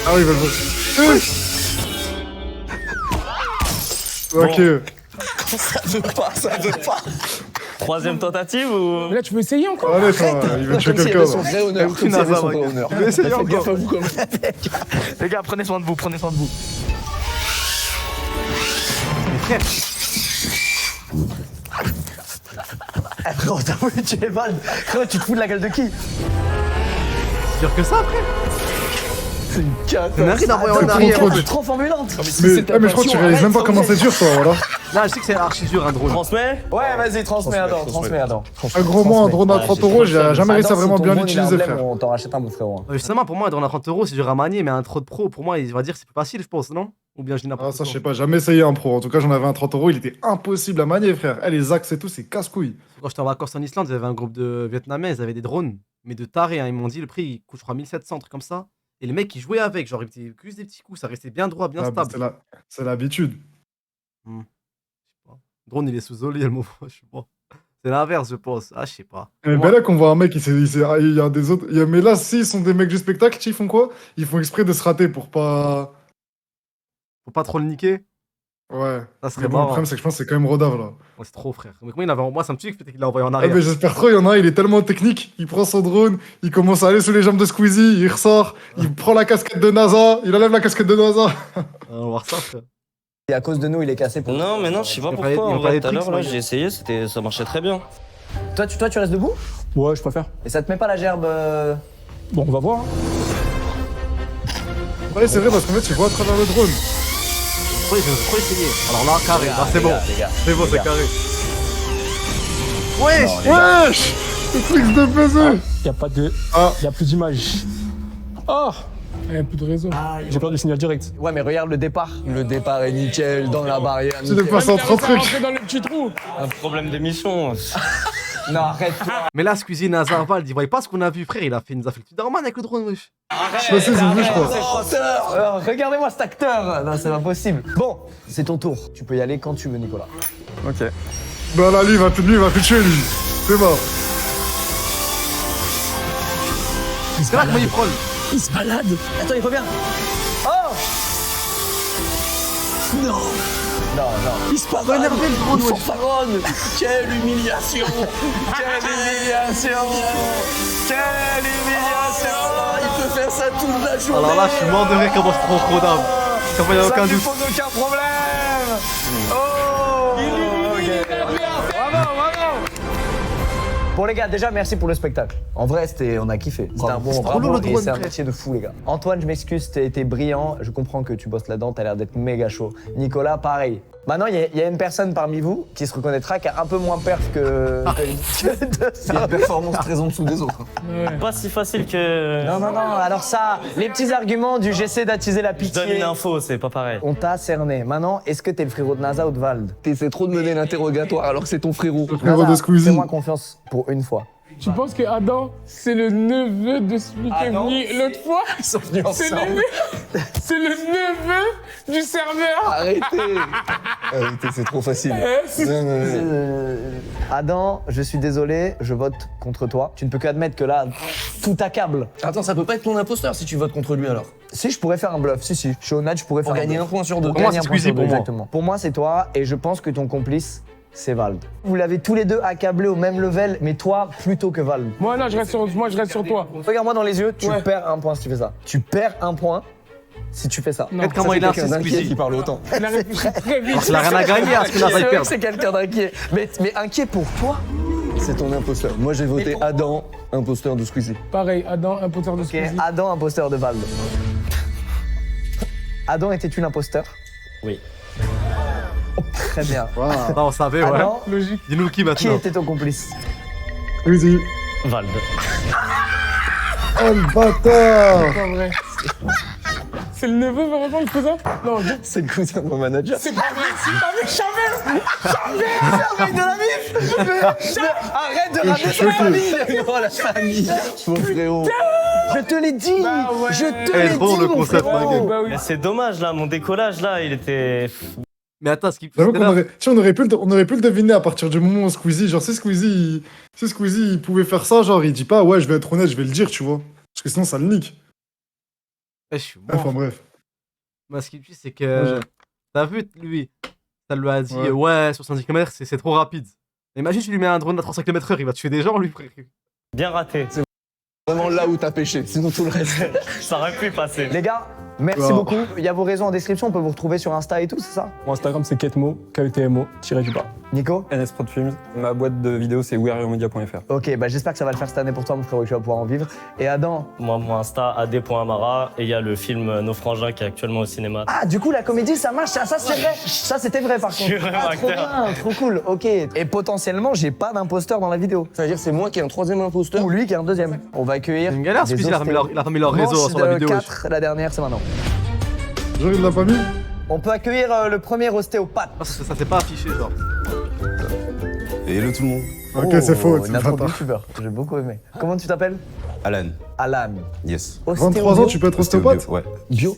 Ah oui, Ok. Ça veut pas. Troisième tentative ou... Mais là, tu veux essayer encore? Allez, toi, il va tuer Comme s'il y quelqu'un. avait son là. vrai honneur. Comme s'il y avait son vrai honneur. Je vais essayer Faites encore. gaffe à vous quand même. Les gars, prenez soin de vous, prenez soin de vous. Mais frère, Eh, frérot, t'as voulu tuer Evan. Frérot, tu te fous de la gueule de qui? c'est sûr que ça, frère. C'est une cata. Il y en a qui l'envoie en Attends, arrière. trop, en fait. Transformulante. Mais je crois que tu réalises même pas comment c'est dur, toi, voilà. Là, je sais que c'est archi dur un drone. Transmets. Ouais, vas-y, transmets Adam, transmets Adam. Un gros mot, un drone à 30 euros, j'ai jamais réussi à Adam, vraiment si ton bien drone, il a un l'utiliser, blême, frère. On t'en rachète un, mon frérot. Justement, pour moi, un drone à 30 euros, c'est dur à manier, mais un trop de pro, pour moi, il va dire c'est plus facile, je pense, non? Ou bien je dis Ah, n'importe ça, quoi. je sais pas, jamais essayé un pro. En tout cas, j'en avais un 30 euros, il était impossible à manier, frère. Eh, les axes et tout, c'est casse-couille. Quand j'étais en vacances en Islande, j'avais un groupe de Vietnamais, ils avaient des drones, mais de tarés, hein. Ils m'ont dit le prix, il coûte, je crois, 1700, truc comme ça. Et les mecs, ils jouaient avec, genre, ils faisaient juste des petits coups, ça restait bien droit, bien Ah, bah, stable. c'est l'habitude. Je sais pas. Le drone, il est sous oli, le mot, je sais pas. C'est l'inverse, je pense. Ah, je sais pas. Mais Moi- ben là qu'on voit un mec, il y a des autres. Mais là, s'ils sont des mecs du spectacle, ils font quoi? Ils font exprès de se rater pour pas. Faut pas trop le niquer. Ouais. Ça serait Mais bon, le marrant. problème, c'est que je pense que c'est quand même rodave, là. Ouais, c'est trop, frère. Mais comment il avait... Moi, ça me tue qu'il l'a envoyé en Ah, arrière. mais j'espère trop, il y en a un, il est tellement technique. Il prend son drone, il commence à aller sous les jambes de Squeezie, il ressort, il prend la casquette de NASA, il enlève la casquette de NASA. On va voir ça, frère. Et à cause de nous, il est cassé pour. Non, mais non, je sais pas Il pourquoi. fallait- En il vrai, fallait tout à l'heure, tricks, là, moi. j'ai essayé, ça marchait très bien. Toi, tu restes debout? Ouais, je préfère. Et ça te met pas la gerbe Bon, on va voir. Ouais, c'est vrai, parce qu'en fait, tu vois à travers le drone. Trop essayer. Alors là, carré. Là, c'est bon. Les gars, C'est bon, les c'est gars. carré. Wesh! Wesh! Le truc de baiser! Y a pas de. Ah. Y a plus d'image. Oh! Il y a plus de réseau. J'ai perdu le signal direct. Ouais, mais regarde le départ. Le départ est nickel, dans la barrière. Tu nickel. dépasses en 30 trucs. Rentrer dans le petit trou. Un problème d'émission. Non, arrête. Mais là, Squeezie Nazar Vald, il voyait pas ce qu'on a vu, frère. Il nous a fait le petit Dorman avec le drone, wesh. Je sais pas si c'est vu, je crois. Regardez-moi cet acteur. Non, c'est pas possible. Bon, c'est ton tour. Tu peux y aller quand tu veux, Nicolas. Ok. Bah là, lui, il va te tuer, lui. C'est mort. C'est là comment il frôle. Il se balade. Attends, il revient. Oh! Non. Non, non. Il se parle. Énervé, le drone, wesh. Fanfaronne. Quelle humiliation. Quelle humiliation. Quelle humiliation. Il peut faire ça toute la journée. Alors là, je suis mort de rire comment je prends trop d'âme. Comme il y a Ça aucun lui doute. pose aucun problème. Oh. Bravo, bravo. Bon les gars, déjà merci pour le spectacle. En vrai, on a kiffé. C'était un bon C'est trop lourd, bravo le et drone, c'est un frère. métier de fou les gars. Antoine, je m'excuse, t'as été brillant. Je comprends que tu bosses là-dedans, t'as l'air d'être méga chaud. Nicolas, pareil. Maintenant, il y a une personne parmi vous qui se reconnaîtra, qui a un peu moins perf que Il y a une performance très en dessous des autres. Pas si facile que. Non, non, non, alors ça, les petits arguments du j'essaie d'attiser la Je donne une pitié. info, c'est pas pareil. On t'a cerné. Maintenant, est-ce que t'es le frérot de NASA ou de Vald? T'essaies trop de mener l'interrogatoire alors que c'est ton frérot. Le frérot de NASA, Squeezie. fais-moi confiance pour une fois. Tu penses que Adam, c'est le neveu de celui qui est venu l'autre fois? Ils sont venus C'est ensemble. c'est le neveu du serveur. Arrêtez. Arrêtez, c'est trop facile. Non, non, non. Adam, je suis désolé, je vote contre toi. Tu ne peux qu'admettre que là, tout accable. Attends, ça peut pas être ton imposteur si tu votes contre lui alors. Si, je pourrais faire un bluff. Si, je suis honnête, je pourrais Pour faire gagner un un bluff. point sur deux. Pour moi, Gagner c'est un point Squeezie, sur deux, pour moi. exactement. Pour moi, c'est toi, et je pense que ton complice, c'est Vald. Vous l'avez tous les deux accablé au même level, mais toi, plutôt que Vald. Moi, non, je reste sur toi. Regarde-moi dans les yeux, tu Ouais. perds un point si tu fais ça. Tu perds un point si tu fais ça. Non, Regarde comment il insiste, Quelqu'un d'inquiet Squeezie. qui parle autant. il a réfléchi très vite. Alors qu'il a rien à gagner à ce que C'est Nazar il vrai perde. que c'est quelqu'un d'inquiet. Mais inquiet pour toi? C'est ton imposteur. Moi j'ai voté Adam, imposteur de Squeezie. Pareil, Adam, imposteur de Ok, Squeezie. Adam, imposteur de Vald. Adam était-il imposteur? Oui. Très bien. Waouh. Non, on savait, ouais. Adam, Logique. Dis-nous qui qui maintenant. était ton complice? Squeezie. Vald. Oh le bâtard! Pas vrai. C'est le neveu, vraiment, le cousin? Non, C'est le cousin de mon manager. c'est pas vrai, c'est pas vrai, Chamel! Avec de la bif. Arrête de ramener suis sa choqué. famille. Oh la famille. Mon frérot. Je te l'ai dit. Bah ouais. Je te Eh, l'ai drôle, dit, le mon concept, frérot. ma gueule. Bah oui. Mais c'est dommage là, mon décollage là, il était. Mais attends, ce qui. J'avoue c'était qu'on là- aurait, tu sais, on aurait pu le deviner à partir du moment où Squeezie, genre si Squeezie il pouvait faire ça, genre il dit pas ouais je vais être honnête, je vais le dire, tu vois. Parce que sinon ça le nique. Eh, je suis mort. Enfin bref. Moi, ce qui me tue, c'est Ouais, que. T'as vu, lui, ça lui a dit Ouais. ouais, 70 km, c'est trop rapide. Imagine, tu lui mets un drone à 35 km/h, il va tuer des gens, lui, frère. Bien raté. Vraiment là où t'as pêché, sinon tout le reste. Ça aurait pu passer. Les gars, Merci Oh. beaucoup. Il y a vos réseaux en description, on peut vous retrouver sur Insta et tout, c'est ça? Mon Instagram, c'est Ketmo, KETMO, _. Nico? NS Prod Films. Ma boîte de vidéos, c'est wearyourmedia.fr. Ok, bah j'espère que ça va le faire cette année pour toi, mon frérot, que tu vas pouvoir en vivre. Et Adam? Moi, mon Insta, ad.amara, et il y a le film Nos Frangins qui est actuellement au cinéma. Ah, du coup, la comédie, ça marche, ça c'est vrai. Ça, c'était vrai par Je contre. suis vraiment Ah, trop acteur. bien, trop cool, ok. Et potentiellement, j'ai pas d'imposteur dans la vidéo. Ça veut dire c'est moi qui ai un troisième imposteur. Ou lui qui est un deuxième. On va accueillir. C'est une galère, des celui-ci, il a pas mis leur ostéos. réseau Manche sur la de vidéo. 4, la dernière, c'est maintenant. J'arrive de la famille. On peut accueillir le premier ostéopathe. Ah, ça s'est pas affiché, genre. Hello tout le monde. Ok, c'est faux, c'est Une intro de bâtard. youtubeur, j'ai beaucoup aimé. Comment tu t'appelles? Alan. Alan. Yes. 23 ans, tu peux être ostéopathe? Ouais. Bio.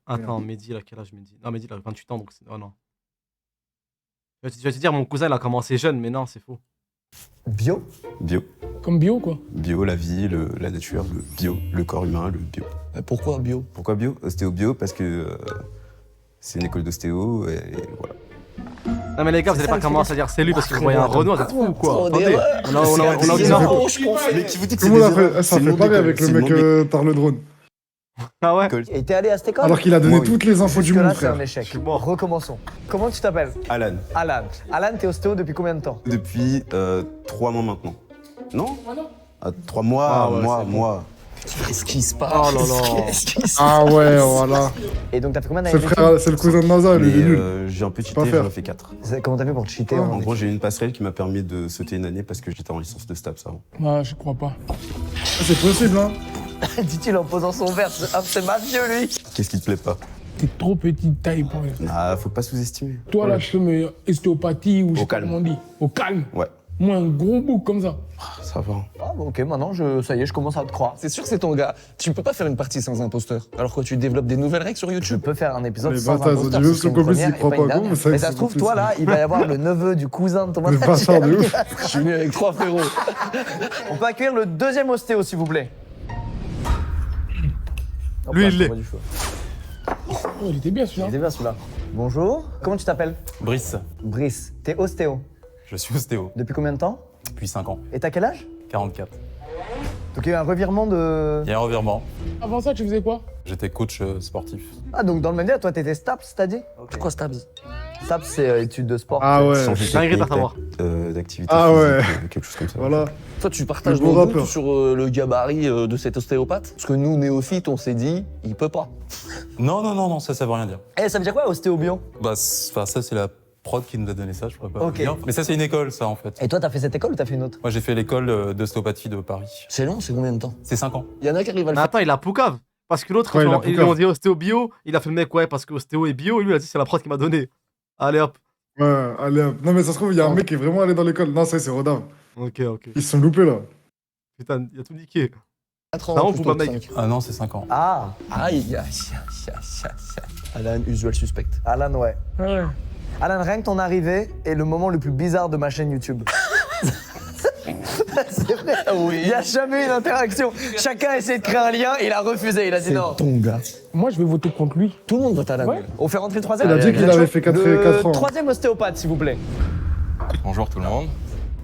Attends, Mehdi, il a quel âge Mehdi? Non, Mehdi, il a 28 ans, donc c'est. Oh non. Je vais te dire, mon cousin, il a commencé jeune, mais non, c'est faux. Bio? Bio. Comme bio, quoi. Bio, la vie, la nature, le bio, le corps humain, le bio. Pourquoi bio? Pourquoi bio? Ostéo bio parce que c'est une école d'ostéo et voilà. Non, mais les gars, vous C'est allez ça, pas le commencer à dire c'est lui parce que vous voyez un Renoir, vous êtes fou ou quoi? Attendez, on a C'est aucun info. Mais qui vous dit que c'est Comment on a des fait erreurs? Ça C'est le fait nom pareil d'école, avec le c'est mec nom Tar le drone. Ah ouais? d'école. Et t'es allé à cette école? Alors qu'il a donné Moi, oui. toutes les infos du Jusque-là, monde, c'est un frère. échec. suis mort. Recommençons. Comment tu t'appelles? Alan. Alan. Alan, t'es ostéo depuis combien de temps? Depuis 3 mois maintenant. Non? 3 mois, Ah ouais, c'est bon. mois. Qu'est-ce qui se passe? Oh là là. Qu'est-ce qui se Ah ouais, voilà. Et donc t'as fait combien C'est d'années le d'études? frère, c'est le cousin de NASA, lui, Mais il est nul. j'ai un peu cheaté, Pas faire. j'en ai fait 4. Comment t'as fait pour te cheater Ah. En gros, j'ai eu une passerelle qui m'a permis de sauter une année parce que j'étais en licence de STAPS avant. Ah, je crois pas. Ah, c'est possible, hein. Dit-il en posant son verre. C'est mafieux, lui. Qu'est-ce qui te plaît pas? T'es trop petite taille pour elle. Ah, faut pas sous-estimer. Toi, là, tu fais mes ostéopathie ou je sais pas calme. comment on dit. Au calme. Ouais, Moi, un gros bouc comme ça. ça va. Ah, bon, ok, maintenant, ça y est, je commence à te croire. C'est sûr que c'est ton gars. Tu peux pas faire une partie sans imposteur. Alors quoi, tu développes des nouvelles règles sur Je YouTube? peux faire un épisode Les sans bâtards, imposteur. ils ont dit, ce serait le une complice, il première et croit pas pas une à dernière. nous, mais Mais c'est ça se trouve, complice. toi, là, il va y avoir le neveu du cousin de Thomas. Le bâtard de ouf. Je suis venu avec 3 frérots. On peut accueillir le deuxième ostéo, s'il vous plaît. Lui, il l'est. Oh, il était bien celui-là. C'est bien celui-là. Bonjour. Comment tu t'appelles? Brice, Brice. T'es ostéo. je suis ostéo Depuis combien de temps? depuis 5 ans, Et t'as quel âge? 44. Donc il y a eu un revirement de... Il y a un revirement, Avant ça, tu faisais quoi? j'étais coach sportif. Ah, donc dans le même délire, toi, t'étais STAPS, t'as dit? C'est quoi Stabs? STAPS, c'est études de sport. Ah ouais. Changer de Dinguerie, technique, t'as savoir. d'activité Ah ouais. physique, quelque chose comme ça. Voilà. Toi, tu partages Le bon nos rappeur. doutes sur le gabarit de cet ostéopathe? Parce que nous, néophytes, on s'est dit, il peut pas. Non, ça veut rien dire. Eh, ça veut dire quoi, ostéo bio? Bah, ça c'est la prod qui nous a donné ça, je pourrais pas Ok. vous dire. Mais ça c'est une école, ça en fait. Et toi, t'as fait cette école ou t'as fait une autre? Moi j'ai fait l'école d'ostéopathie de Paris. C'est long, c'est combien de temps? C'est 5 ans. Il y en a qui arrivent à le Mais faire. attends, il a Poucave. Parce que l'autre, Ouais, il a ils lui Poucave. ont dit ostéo bio, il a fait le mec, ouais, parce que ostéo et bio, et lui, il a dit c'est la prod qui m'a donné. Allez hop. Ouais, allez hop. Non, mais ça se trouve, il y a un mec qui est vraiment allé dans l'école. Non, ça, c'est Rodin. Ok. Ils se sont loupés, là. Putain, il a tout niqué. 4 Non, ans, vous, plutôt pas que mec. 5. Ah non, c'est 5 ans. Ah, Aïe, Alan, usual suspect. Alan, ouais. Ouais. Alan, rien que ton arrivée est le moment le plus bizarre de ma chaîne YouTube. C'est vrai. Oui. Il n'y a jamais eu d'interaction. Chacun essaie de créer un lien, il a refusé. Il a dit C'est non. ton gars. Moi, je vais voter contre lui. Tout le monde vote Alan. Ouais. On fait rentrer le troisième. Il a dit qu'il avait fait 4 Le ans. troisième ostéopathe, s'il vous plaît. Bonjour tout le monde.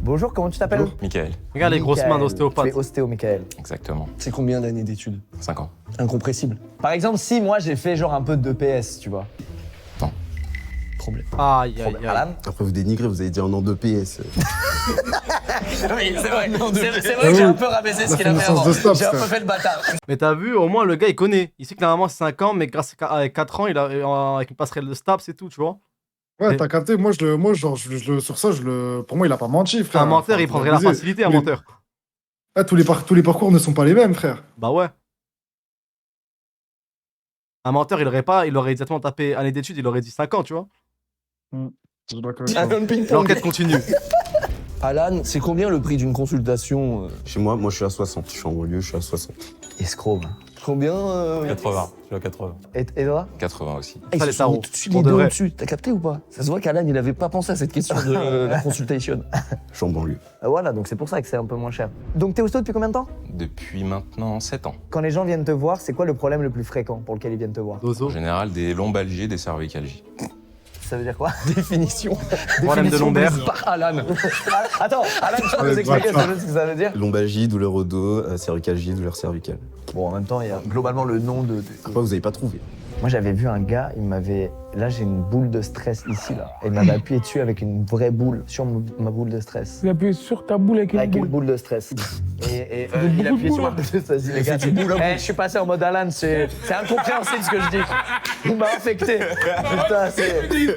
Bonjour, comment tu t'appelles? Michael. Regarde les grosses mains Michael. d'ostéopathe. Tu es ostéo, Michael. Exactement. C'est combien d'années d'études? 5 ans. Incompressible. Par exemple, si moi j'ai fait genre un peu de PS, tu vois. Problème. Aïe, aïe, aïe. Alan? Après, vous dénigrez, vous avez dit un an de PS. Oui, c'est vrai. C'est vrai que j'ai un peu rabaissé ce qu'il a fait licence avant. de STAPS, J'ai un peu frère. fait le bâtard. Mais t'as vu, au moins, le gars, il connaît. Il sait que normalement, c'est 5 ans, mais grâce à 4 ans, il a, avec une passerelle de STAPS, c'est tout, tu vois. Ouais, t'as capté. Moi, sur ça, pour moi, il a pas menti, frère. Un menteur, Enfin, il prendrait la abusé. facilité, un Tous les- menteur. Ah, tous les parcours ne sont pas les mêmes, frère. Bah ouais. Un menteur, il aurait exactement tapé année d'études, il aurait dit 5 ans, tu vois. Je suis d'accord avec toi. Alan ping-pong. L'enquête continue. Alan, c'est combien le prix d'une consultation Chez moi, je suis à 60. Je suis en banlieue, je suis à 60. Escroc. Combien 80. Je suis à 80. Et toi? 80 aussi. Ils Ça, se les sont tarots. mis tout de suite Pour les de deux vrai. au-dessus. T'as capté ou pas? Ça se voit qu'Alan, il avait pas pensé à cette question de la consultation. Je suis en banlieue. Voilà, donc c'est pour ça que c'est un peu moins cher. Donc t'es ostéo depuis combien de temps? Depuis maintenant 7 ans. Quand les gens viennent te voir, c'est quoi le problème le plus fréquent pour lequel ils viennent te voir? En Dozo. général, des lombalgies, des cervicalgies. ça veut dire quoi? Définition. Problème de lombaire. Par Alan. Attends, Alan, tu peux nous expliquer ce que ça veut dire? Lombalgie, douleur au dos, cervicalgie, douleur cervicale. Bon, en même temps, il y a globalement le nom de... Pourquoi vous avez pas trouvé? Moi, j'avais vu un gars, il m'avait... Là, j'ai une boule de stress ici, là. Et il m'avait appuyé dessus avec une vraie boule sur ma boule de stress. Il appuie sur ta boule avec une boule. De stress. Et il a appuyé sur ma boule de stress. Les gars, je suis passé en mode Alan, c'est incompréhensible ce que je dis. Il m'a affecté. Putain,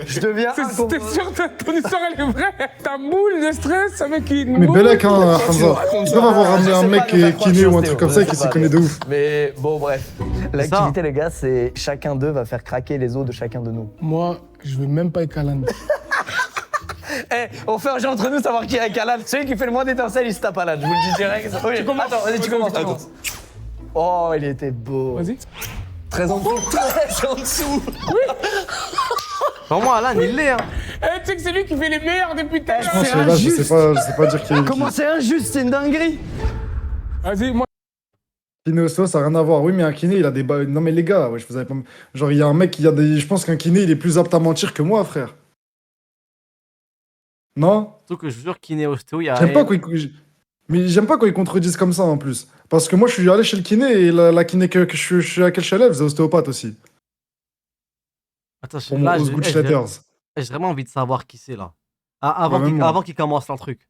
je deviens T'es sûr que ton histoire elle est vraie? Ta boule de stress avec une Mais boule. Belek, hein, Hamza. Ils peuvent avoir ramené un mec qui est kiné ou un truc comme ça qui s'y connaît de ouf. Mais bon, bref. L'activité, les gars, c'est chacun d'eux va faire craquer les os de chacun de nous. Moi, je veux même pas être Alan. On fait un jeu entre nous, savoir qui est avec Alan. Celui qui fait le moins d'étincelles, il se tape Alan. Je vous le dis direct. Oui. Tu commences. Attends, vas-y, tu commences. Oh, il était beau. Vas-y. 13 en dessous. 13 en dessous. Pour moi, Alan, il l'est. Hein. Tu sais que c'est lui qui fait les meilleurs depuis tout à l'heure. Non, celui-là, je sais pas dire qui est. Comment c'est injuste, c'est une dinguerie. Vas-y, moi. Kiné ostéo, ça n'a rien à voir. Oui, mais un kiné, il a des... Non, mais les gars, ouais, je vous avais pas... Genre, il y a un mec qui a des... Je pense qu'un kiné, il est plus apte à mentir que moi, frère. Non? Surtout que je jure, kiné ostéo, il y a... J'aime pas Mais j'aime pas quand ils contredisent comme ça, en plus. Parce que moi, je suis allé chez le kiné, et la kiné que je suis à quel chalet, elle faisait ostéopathe aussi. Attends, Pour mon Osgood Schletters. J'ai vraiment envie de savoir qui c'est, là. Avant qu'il commence un truc.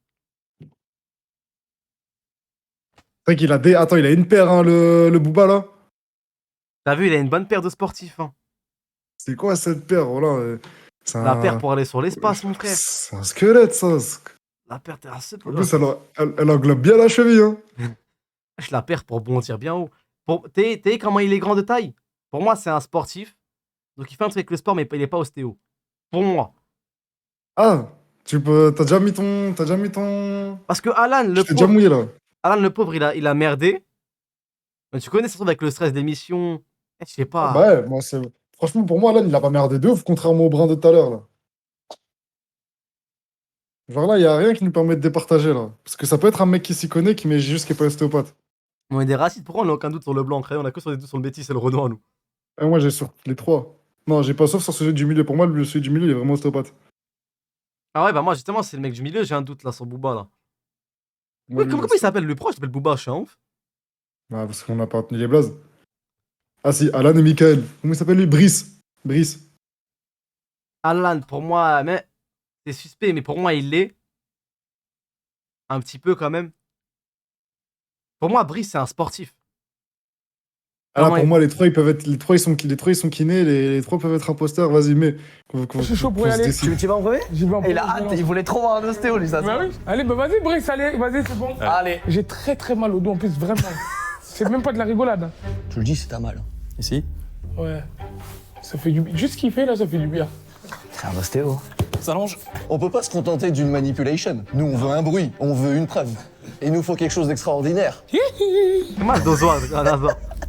C'est vrai qu'il a des... Attends, il a une paire, hein, le Booba, là. T'as vu, il a une bonne paire de sportifs. Hein. C'est quoi cette paire, voilà La paire pour aller sur l'espace, mon frère. C'est un squelette, ça. La paire, t'es assez... En plus, elle englobe bien la cheville, hein. Je la paire pour bondir bien haut. T'es comment il est grand de taille? Pour moi, c'est un sportif. Donc il fait un truc avec le sport, mais il est pas ostéo. Pour moi. Ah, t'as déjà mis ton... Parce que Alan, le déjà mouillé, là. Alan, le pauvre, il a merdé. Mais tu connais, ça se trouve avec le stress d'émission. Je sais pas. Ah bah ouais, moi, franchement, pour moi, Alan, il a pas merdé de ouf, contrairement au brin de tout à l'heure, là. Genre là, il y a rien qui nous permet de départager, là. Parce que ça peut être un mec qui s'y connaît, mais juste qui est pas ostéopathe. On est des racistes, pourquoi on n'a aucun doute sur le blanc? On a que sur les doutes sur le métis et le Renoir, nous. Et moi, j'ai sur les trois. Non, j'ai pas sauf sur celui du milieu. Pour moi, celui du milieu, il est vraiment ostéopathe. Ah ouais, bah moi, justement, c'est le mec du milieu, j'ai un doute, là, sur Booba, là. Moi, Oui, comment il s'appelle le proche? Il s'appelle Booba, je suis un ouf. Ah, parce qu'on n'a pas retenu les blazes. Ah si, Alan et Michael. Comment il s'appelle lui? Brice. Alan, pour moi, mais c'est suspect, mais pour moi, il l'est. Un petit peu, quand même. Pour moi, Brice, c'est un sportif. Ah, pour moi, les trois, ils sont kinés, les trois peuvent être imposteurs. Vas-y, mais. Je suis chaud pour y aller. Tu vas en premier? Il a hâte, il voulait trop voir un ostéo, lui, ça. Bah oui. Allez, bah vas-y, Brice, allez, vas-y, c'est bon. Allez. J'ai très très mal au dos, en plus, vraiment. C'est même pas de la rigolade. Je le dis, c'est ta mal. Ici? Ouais. Ça fait du bien. Juste kiffer, là, ça fait du bien. C'est un ostéo. S'allonge. On peut pas se contenter d'une manipulation. Nous, on veut un bruit, on veut une preuve. Et il nous faut quelque chose d'extraordinaire. Mal d'ozoa,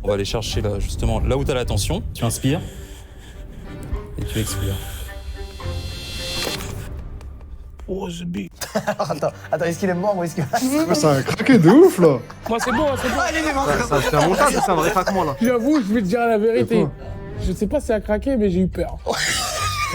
On va aller chercher là, justement, là où t'as la tension. Tu inspires et tu expires. Oh, the big. Attends, est-ce qu'il est mort ou est-ce qu'il... Ça a craqué de ouf, là. Moi, c'est bon, c'est bon. Ça fait un montage ou c'est un vrai craquement, là? J'avoue, je vais te dire la vérité. Je sais pas si ça a craqué, mais j'ai eu peur.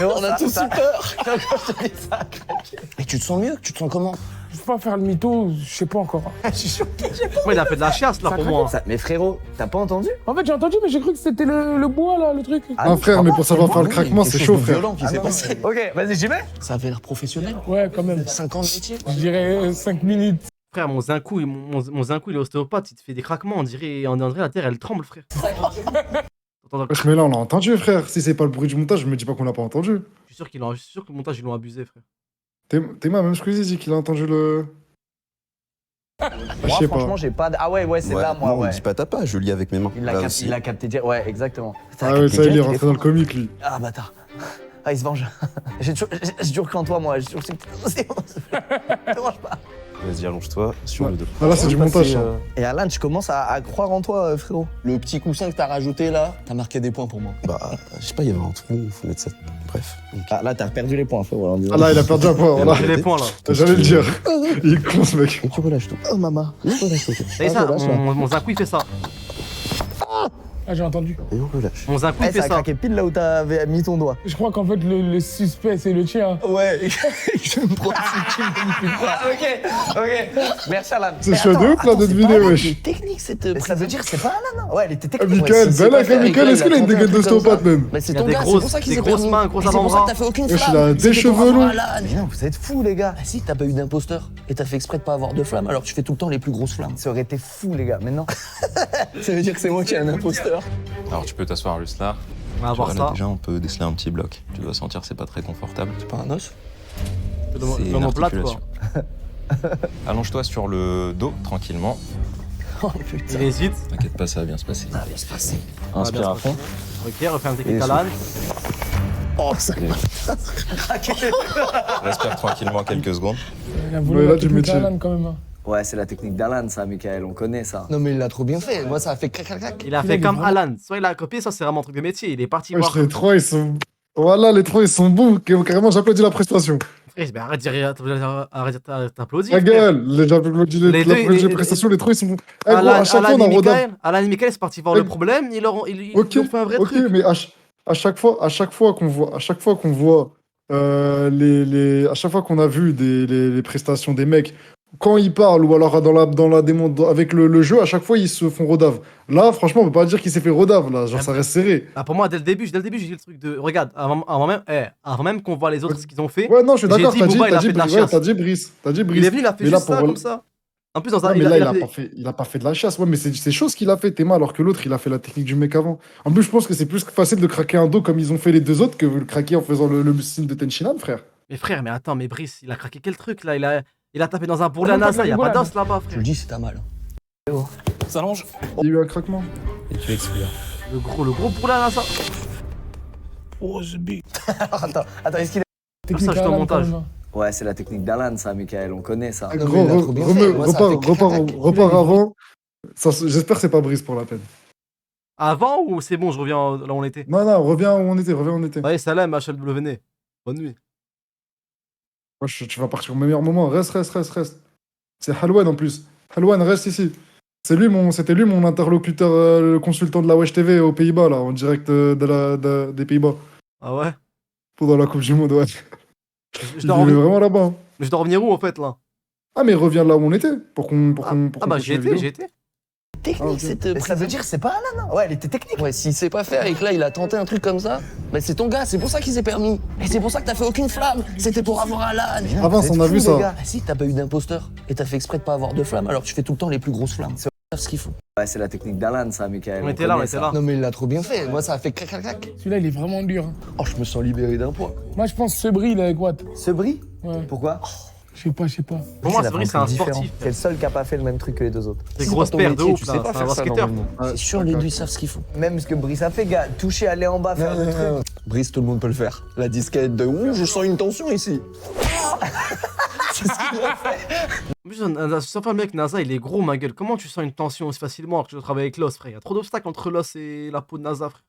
On a tous eu peur. Quand je te dis ça a craqué. Et tu te sens mieux? Tu te sens comment? Je vais pas faire le mytho, je sais pas encore. Je suis choqué. Moi, il a fait de la chiasse, là, pour moi. Mais frérot, t'as pas entendu? En fait, j'ai entendu, mais j'ai cru que c'était le bois, là, le truc. Ah, frère, mais pour savoir faire le craquement, c'est chaud, frère. Violent qui s'est passé. Ok, vas-y, j'y vais. Ça avait l'air professionnel. Ouais, quand même. 5 ans de métier. Je dirais 5 minutes. Frère, mon zinkou, il est ostéopathe, il te fait des craquements, on dirait la terre, elle tremble, frère. Mais là, on l'a entendu, frère. Si c'est pas le bruit du montage, je me dis pas qu'on l'a pas entendu. Je suis sûr que le montage, ils l'ont abusé, frère. Théma, même Squeezie dit qu'il a entendu le... Moi, franchement, j'ai pas... Ah ouais, c'est là, moi, non, ouais. on dit pas t'as pas, je lis avec mes mains. Il l'a capté direct, ouais, exactement. Ah ouais, ça, il est rentré dans le comique, lui. Ah, bâtard. Ah, il se venge. J'ai toujours cru en toi, moi. J'ai toujours su que c'est bon. Ne te mange pas. Vas-y, allonge-toi sur le dos. Ah là, c'est du montage, ça. Et Alan, je commence à croire en toi, frérot. Le petit coussin que t'as rajouté là, t'as marqué des points pour moi. Bah, je sais pas, il y avait un trou, il faut mettre ça. Bref. Donc... Ah, là, t'as perdu les points, frérot. Ah là, il a perdu un point, voilà. Les points, là. J'allais le dire. Il est con, ce mec. Et tu relâches tout. Oh, maman. C'est ça, mon zinkou, il fait ça. Ah, j'ai entendu. Et on relâche. On un coup, il Ça fait a ça. craqué pile là où t'avais mis ton doigt. Je crois qu'en fait, le suspect, c'est le tien. Ouais, je me prostitue comme tu crois. Ok. Merci Alan. C'est chaud de ouf, là, notre vidéo, wesh. C'est technique cette Ça veut dire c'est pas Alan, hein. Ouais, elle était Ah, technique. Michael, c'est ben là, pas fait, Michael, est-ce qu'il a une dégaine d'ostéopathe même? Mais c'est Il y a ton des gars, c'est grosses- pour ça qu'il des s'est grosses permis. mains, gros Et c'est pour ça avant-bras. que t'as fait aucune Wesh, flamme. il a C'était des pour cheveux avoir longs. Alan. Mais non, vous êtes fous les gars. Ah si, t'as pas eu d'imposteur. Et t'as fait exprès de pas avoir de flamme alors que tu fais tout le temps les plus grosses flammes. Ça aurait été fou les gars, mais non. Ça veut dire que c'est moi qui ai un imposteur. Alors tu peux t'asseoir juste là. On va voir Là, ça. déjà, on peut déceler un petit bloc. Tu dois sentir, c'est pas très confortable. C'est pas un os? C'est une L'homme plate, quoi. articulation. Allonge-toi sur le dos, tranquillement. Oh putain. Il hésite. T'inquiète pas, ça va bien se passer. Ça va bien se passer. Inspire bien à se fond. Ok, refais un technique Et Alan. Oh, ça Respire tranquillement quelques secondes. Il a voulu Ouais, la là, tu technique me Alan quand même. Hein. Ouais, c'est la technique d'Alan ça, Michael, on connaît ça. Non mais il l'a trop bien fait. Moi ça a fait crac crac crac. Il a Il fait est comme vraiment- Alan. Soit il a copié, soit c'est vraiment un truc de métier. Il est parti Wesh, voir. les trois, ils sont. Voilà, les trois, ils sont bons. Carrément, j'applaudis la prestation. Frère, mais arrête de t'applaudir. Ta frère. gueule, j'applaudis Les deux, la prestation, les trois, ils sont bons. Eh, gros, Alan, à chaque fois, Alan on a et Rodin. Michael, Alan et Michael, c'est parti voir le problème. Ils ont fait un vrai Ok, truc. mais à chaque fois qu'on voit, à chaque fois qu'on a vu les prestations des mecs, quand ils parlent ou alors dans la démo avec le jeu, à chaque fois ils se font rodave. Là, franchement, on peut pas dire qu'il s'est fait rodave. Là, genre ça reste serré. Ah, pour moi, dès le début, j'ai dit le truc de. Regarde, avant même qu'on voit les autres ce qu'ils ont fait. Ouais, non, je suis d'accord. J'ai dit, Booba, il a fait de la chasse. T'as dit Brice. Il est venu, il a fait Mais là, juste ça, pour- comme ça. En plus, dans un. Ouais, mais là, fait- il a pas fait de la chasse. Ouais, mais c'est chose qu'il a fait, Théma, alors que l'autre, il a fait la technique du mec avant. En plus, je pense que c'est plus facile de craquer un dos comme ils ont fait les deux autres que de le craquer en faisant le signe de Tenshinhan, frère. Mais frère, mais attends, mais Brice, il a craqué quel truc là? Il a tapé dans un bourrelet Ah à non, pas NASA, il y a de pas bourrelet. d'os là-bas, Je frère. le dis, c'est ta mal. S'allonge. Il y a eu un craquement. Et tu expires. Le gros bourrelet à NASA. Oh, ce big. Attends, est-ce qu'il est... Technique ça, je te Alan, montage. quand même, hein. Ouais, c'est la technique d'Alan ça, Michael, on connaît ça. non, Gros, mais il a trop bien fait. Moi, ça a fait repars avant. J'espère que c'est pas Brice pour la peine. Avant ou c'est bon, je reviens là où on était? Non, reviens où on était. Ouais, salam, HLW. Bonne nuit. Wesh, tu vas partir au meilleur moment. Reste. C'est Halwan en plus. Halwan, reste ici. C'était lui mon interlocuteur, le consultant de la Wesh TV aux Pays-Bas, là, en direct des Pays-Bas. Ah ouais? Pendant la Coupe du Monde, ouais. Je Il dois vivait revenir, vraiment là-bas. Hein. je dois revenir où en fait là? Ah, mais reviens là où on était, pour qu'on Ah bah continue j'y la étais, vidéo. j'y étais. Technique Ah, ok. cette Mais ça veut dire c'est pas Alan, hein. Ouais, elle était technique. Ouais, s'il sait pas faire et que là il a tenté un truc comme ça, bah c'est ton gars, c'est pour ça qu'il s'est permis. Et c'est pour ça que t'as fait aucune flamme. C'était pour avoir Alan. Avance, Vous êtes on a fous, vu les ça. gars. Ah si, t'as pas eu d'imposteur. Et t'as fait exprès de pas avoir de flamme alors que tu fais tout le temps les plus grosses flammes. C'est ce qu'il faut. Ouais, c'est la technique d'Alan ça, Michael. On était là, connaît on était ça. là. Non mais il l'a trop bien fait. Moi ça a fait crac crac crac. Celui-là, il est vraiment dur. Hein. Oh, je me sens libéré d'un poids. Moi, je pense que ce bris, il est avec Watt. Ce bris Ouais. Pourquoi Je sais pas. Pour moi, Il a c'est vrai, fait c'est un truc sportif. différent. C'est le seul qui a pas fait le même truc que les deux autres. C'est C'est grosse pas ton paire de métier, ouf tu là, sais pas c'est un faire ça basketteur. normalement. Ouais, C'est sûr, les deux ils savent ce qu'il faut. Même ce que Brice a fait, gars, toucher, aller en bas, faire le truc. Brice, tout le monde peut le faire. La disquette de ouh, je sens une tension ici. C'est ce qu'il a fait. En plus, le mec NASA, il est gros, ma gueule. Comment tu sens une tension aussi facilement alors que tu dois travailler avec l'os, frère? Il y a trop d'obstacles entre l'os et la peau de NASA, frère.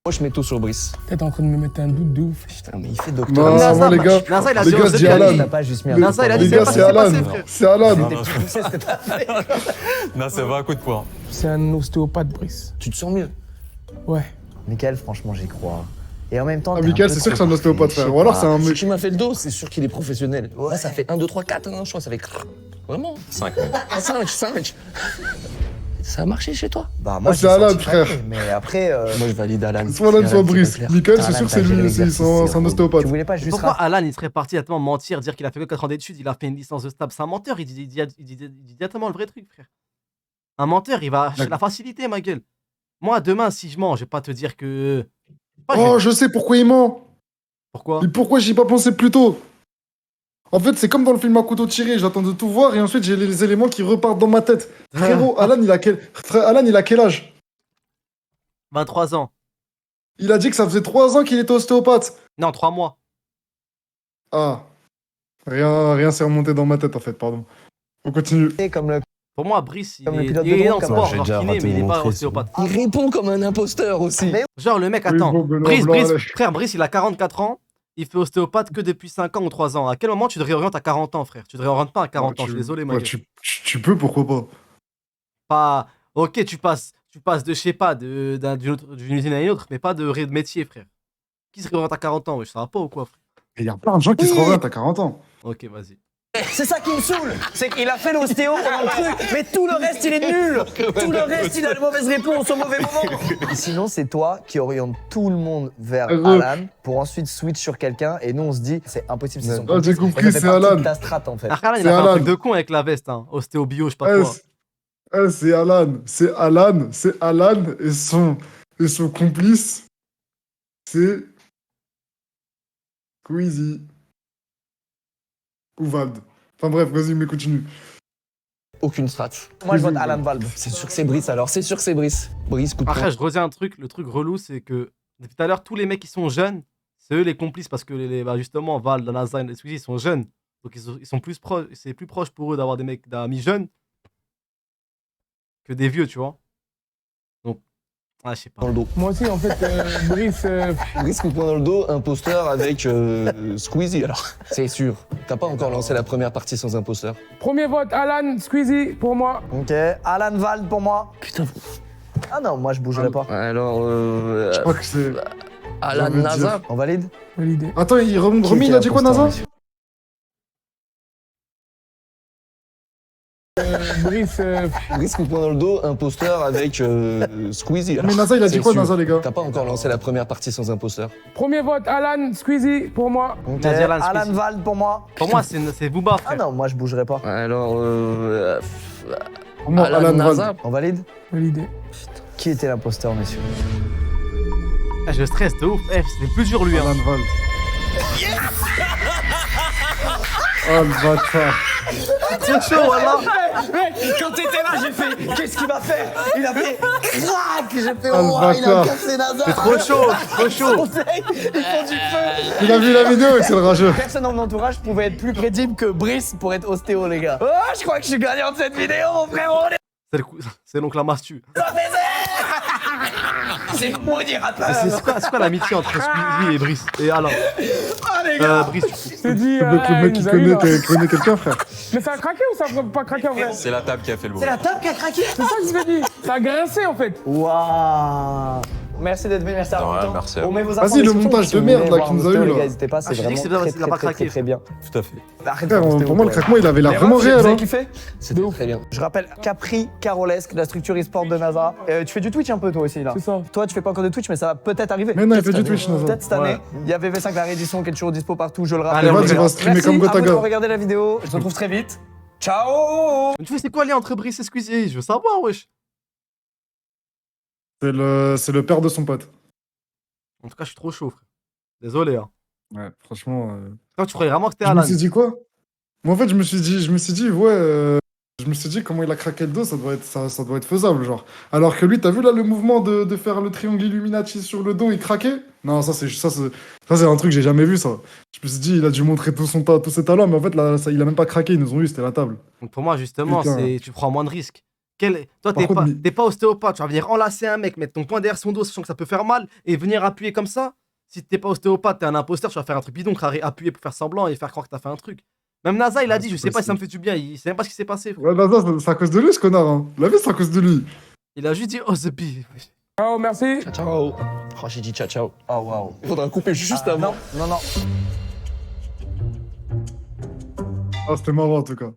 Moi je mets tout sur Brice. Peut-être en train de me mettre un doute de ouf. Putain, mais il fait docteur. Non, NASA, moi, les gars, NASA, il a les dit, gars, on je sait dis bien, Alan. T'as pas juste mis un Les- coup NASA, il a pour dit, Les c'est gars, pas c'est ce qui s'est Alan. passé, frère. C'est Alan. Non, T'es non, petit poussé, c'était pas fait. non, c'est pas un coup de poing. C'est un ostéopathe, Brice. Tu te sens mieux. Ouais. Michael, franchement, j'y crois. Et en même temps, Ah, t'es un Michael, peu c'est sûr que c'est trop un ostéopathe, parfait, frère. je Ou alors sais c'est un Ce mec. qui m'a fait le dos, c'est sûr qu'il est professionnel. Ouais. Là, ça fait 1, 2, 3, 4, hein, je crois, ça fait vraiment. 5 5. Ça a marché chez toi. Bah, moi, Ah, j'ai c'est Alan, senti frère. craquer, Mais après, Moi, je valide Alan. Soit Alan, soit Brice. clair. Michael, c'est Alan, sûr que t'as c'est géré lui, l'exercice, c'est un gros. ostéopathe. Tu voulais pas juste Pourquoi Alan, il serait parti à tellement mentir, dire qu'il a fait que 4 ans d'études, il a fait une licence de stab? C'est un menteur, il dit directement le vrai truc, frère. Un menteur, il va chercher la facilité, ma gueule. Moi, demain, si je mens, je vais pas te dire que. Oh, je sais pourquoi il ment. Pourquoi? Mais pourquoi j'y ai pas pensé plus tôt? En fait, c'est comme dans le film à couteau tiré, j'attends de tout voir et ensuite j'ai les éléments qui repartent dans ma tête. Frérot, Alan, il a quel âge? 23 ans. Il a dit que ça faisait 3 ans qu'il était ostéopathe. Non, 3 mois. Ah. Rien s'est remonté dans ma tête en fait, pardon. On continue. comme le. Pour moi, Brice, il Comme le est, pilote il de est drone, dans le comme sport, j'ai genre déjà kiné, raté mais il est de pas montrer, ostéopathe. Il répond comme un imposteur aussi. Genre, le mec, Oui, attends. bon, Benoît Brice, Blanc, allez. frère, Brice, il a 44 ans. Il fait ostéopathe que depuis 5 ans ou 3 ans. À quel moment tu te réorientes à 40 ans, frère? Tu te réorientes pas à 40 ans, je suis désolé, Ouais, mec. tu peux, pourquoi pas. Pas. Ok, tu passes tu passes de, je sais pas, d'une usine à une autre, mais pas de métier, frère. Qui se réoriente à 40 ans, wesh, ça va pas ou quoi, frère? Il y a plein de gens qui se réorientent à 40 ans. Ok, vas-y. C'est ça qui me saoule, c'est qu'il a fait l'ostéo pendant le truc, mais tout le reste il est nul. Tout le reste il a de mauvaises réponses au mauvais moment. Et sinon c'est toi qui oriente tout le monde vers Alan pour ensuite switch sur quelqu'un et nous on se dit c'est impossible, c'est son Ah, j'ai complice. compris, Et ça fait c'est partie Alan. de ta strat en fait. Ah, Alan, il C'est a fait un Alan. truc de con avec la veste, hein. Ostéo bio, je sais pas quoi. C'est Alan. C'est Alan. C'est Alan et son complice, c'est Squeezie. Ou Vald. Enfin bref, vas-y, mais continue. Aucune strat. Moi je vote Alan Valb. C'est sûr que c'est Brice alors, c'est sûr que c'est Brice. Brice, coup de Après, poing. je retiens un truc, le truc relou, c'est que depuis tout à l'heure, tous les mecs qui sont jeunes, c'est eux les complices parce que bah, justement, Val, Nazar et Squeezie, ils sont jeunes. Donc ils sont plus proches, c'est plus proche pour eux d'avoir des mecs d'amis jeunes que des vieux, tu vois. Donc, ah, je sais pas. Dans le dos. Moi aussi, en fait, Brice. Brice, coup de poing dans le dos, imposteur avec Squeezie alors. C'est sûr. T'as pas encore lancé la première partie sans imposteur. Premier vote, Alan, Squeezie, pour moi. Ok, Alan Valb pour moi. Putain. Ah non, moi je bougerai pas. Alors, Je crois que c'est. Alan j'ai envie de Naza. dire. On valide? Validé. Attends, Romy, il a dit quoi, Naza? Brice. Brice, coup de poing dans le dos, imposteur avec Squeezie alors. Mais Naza, il a dit C'est quoi, sûr. Naza, les gars? T'as pas encore lancé la première partie sans imposteur. Premier vote, Alan, Squeezie, pour moi. Ok, Il a dit Alan Alan Squeezie. Valb pour moi. Pour moi, c'est Booba, Ah frère. non, moi je bougerai pas. Alors, Pour moi, Alan Naza. Vald. On valide? Validé. Qui était l'imposteur, messieurs? Ah, je stresse de ouf. Eh, c'est plus dur, lui. Hein. Alan Vald. Oh, le bâtard. C'est chaud, voilà. Mec, quand t'étais là, j'ai fait qu'est-ce qu'il va faire? Il a fait crac! J'ai fait Ah, le oh, il a bâtard. cassé Nazar! C'est trop chaud, trop chaud. Conseil, ils font du feu! Il a vu la vidéo et c'est le rageux. Personne dans mon entourage pouvait être plus crédible que Brice pour être ostéo, les gars. Oh, je crois que je suis gagnant de cette vidéo, mon frérot! C'est donc la mastu. C'est maudit rappeur! C'est quoi l'amitié entre Squeezie et Brice et Alain? Ah, les gars! Brice, du coup. Je t'ai dit. Le mec qui connaît quelqu'un, frère. Mais ça a craqué ou ça a pas craqué en vrai? C'est la table qui a fait le bruit. C'est la table qui a craqué! C'est ça que je t'ai dit. Ça a grincé en fait. Waouh! Merci d'être venu, merci à Ouais, vous. merci à On met vos Vas-y, infos en le description, montage si de vous merde, voulez là, voir qu'il nous a un eu, ostéo, là. les gars, n'hésitez pas, Ah, c'est je dis vraiment que c'est bien, très, il a pas très, très, craqué. très bien. Tout à fait. Arrête Frère, de poster pour moi, au le craquement, il avait l'air Les vraiment refs, réel. Vous avez Hein. kiffé? C'était très bien. Je rappelle Capri Carolesque, la structure e-sport de NASA. Tu fais du Twitch un peu toi aussi là? C'est ça. Toi tu fais pas encore de Twitch mais ça va peut-être arriver. Mais non, il Peut-être fait du cette Twitch, année. NASA. Peut-être cette année. Ouais. Il y a VV5 la réédition qui est toujours dispo partout, je le Allez, rappelle. on Vas-y, y va streamer comme Merci à vous Gotaga. d'avoir regardé la vidéo. Je te retrouve très vite. Ciao! Mais tu vois, c'est quoi le lien entre Brice et Squeezie? Je veux savoir, wesh. C'est le père de son pote. En tout cas, je suis trop chaud, frère. Désolé, hein. Ouais, franchement. Toi, tu croyais vraiment que c'était Je me Alan? suis dit quoi? Moi, en fait, je me suis dit, ouais. Je me suis dit, comment il a craqué le dos, ça doit être faisable, genre. Alors que lui, t'as vu là le mouvement de faire le triangle Illuminati sur le dos, il craquait? Non, ça, c'est un truc que j'ai jamais vu, ça. Je me suis dit, il a dû montrer tous ses talents, mais en fait, là, il a même pas craqué, ils nous ont eu, c'était la table. Donc pour moi, justement, Putain. tu prends moins de risques. Toi, Par contre, t'es pas ostéopathe, tu vas venir enlacer un mec, mettre ton poing derrière son dos, sachant que ça peut faire mal, et venir appuyer comme ça. Si t'es pas ostéopathe, t'es un imposteur, tu vas faire un truc bidon, appuyer pour faire semblant et faire croire que t'as fait un truc. Même NASA, il a dit, je sais pas si ça me fait du bien, il sait même pas ce qui s'est passé. Ouais, bah, ça, c'est à cause de lui, ce connard, hein. La vie, c'est à cause de lui. Il a juste dit, oh, the bee. Ciao, merci. Ciao, ciao. Oh, j'ai dit ciao, ciao. Oh, waouh. Il faudra couper juste avant. Non, non. Ah, c'était marrant, en tout cas.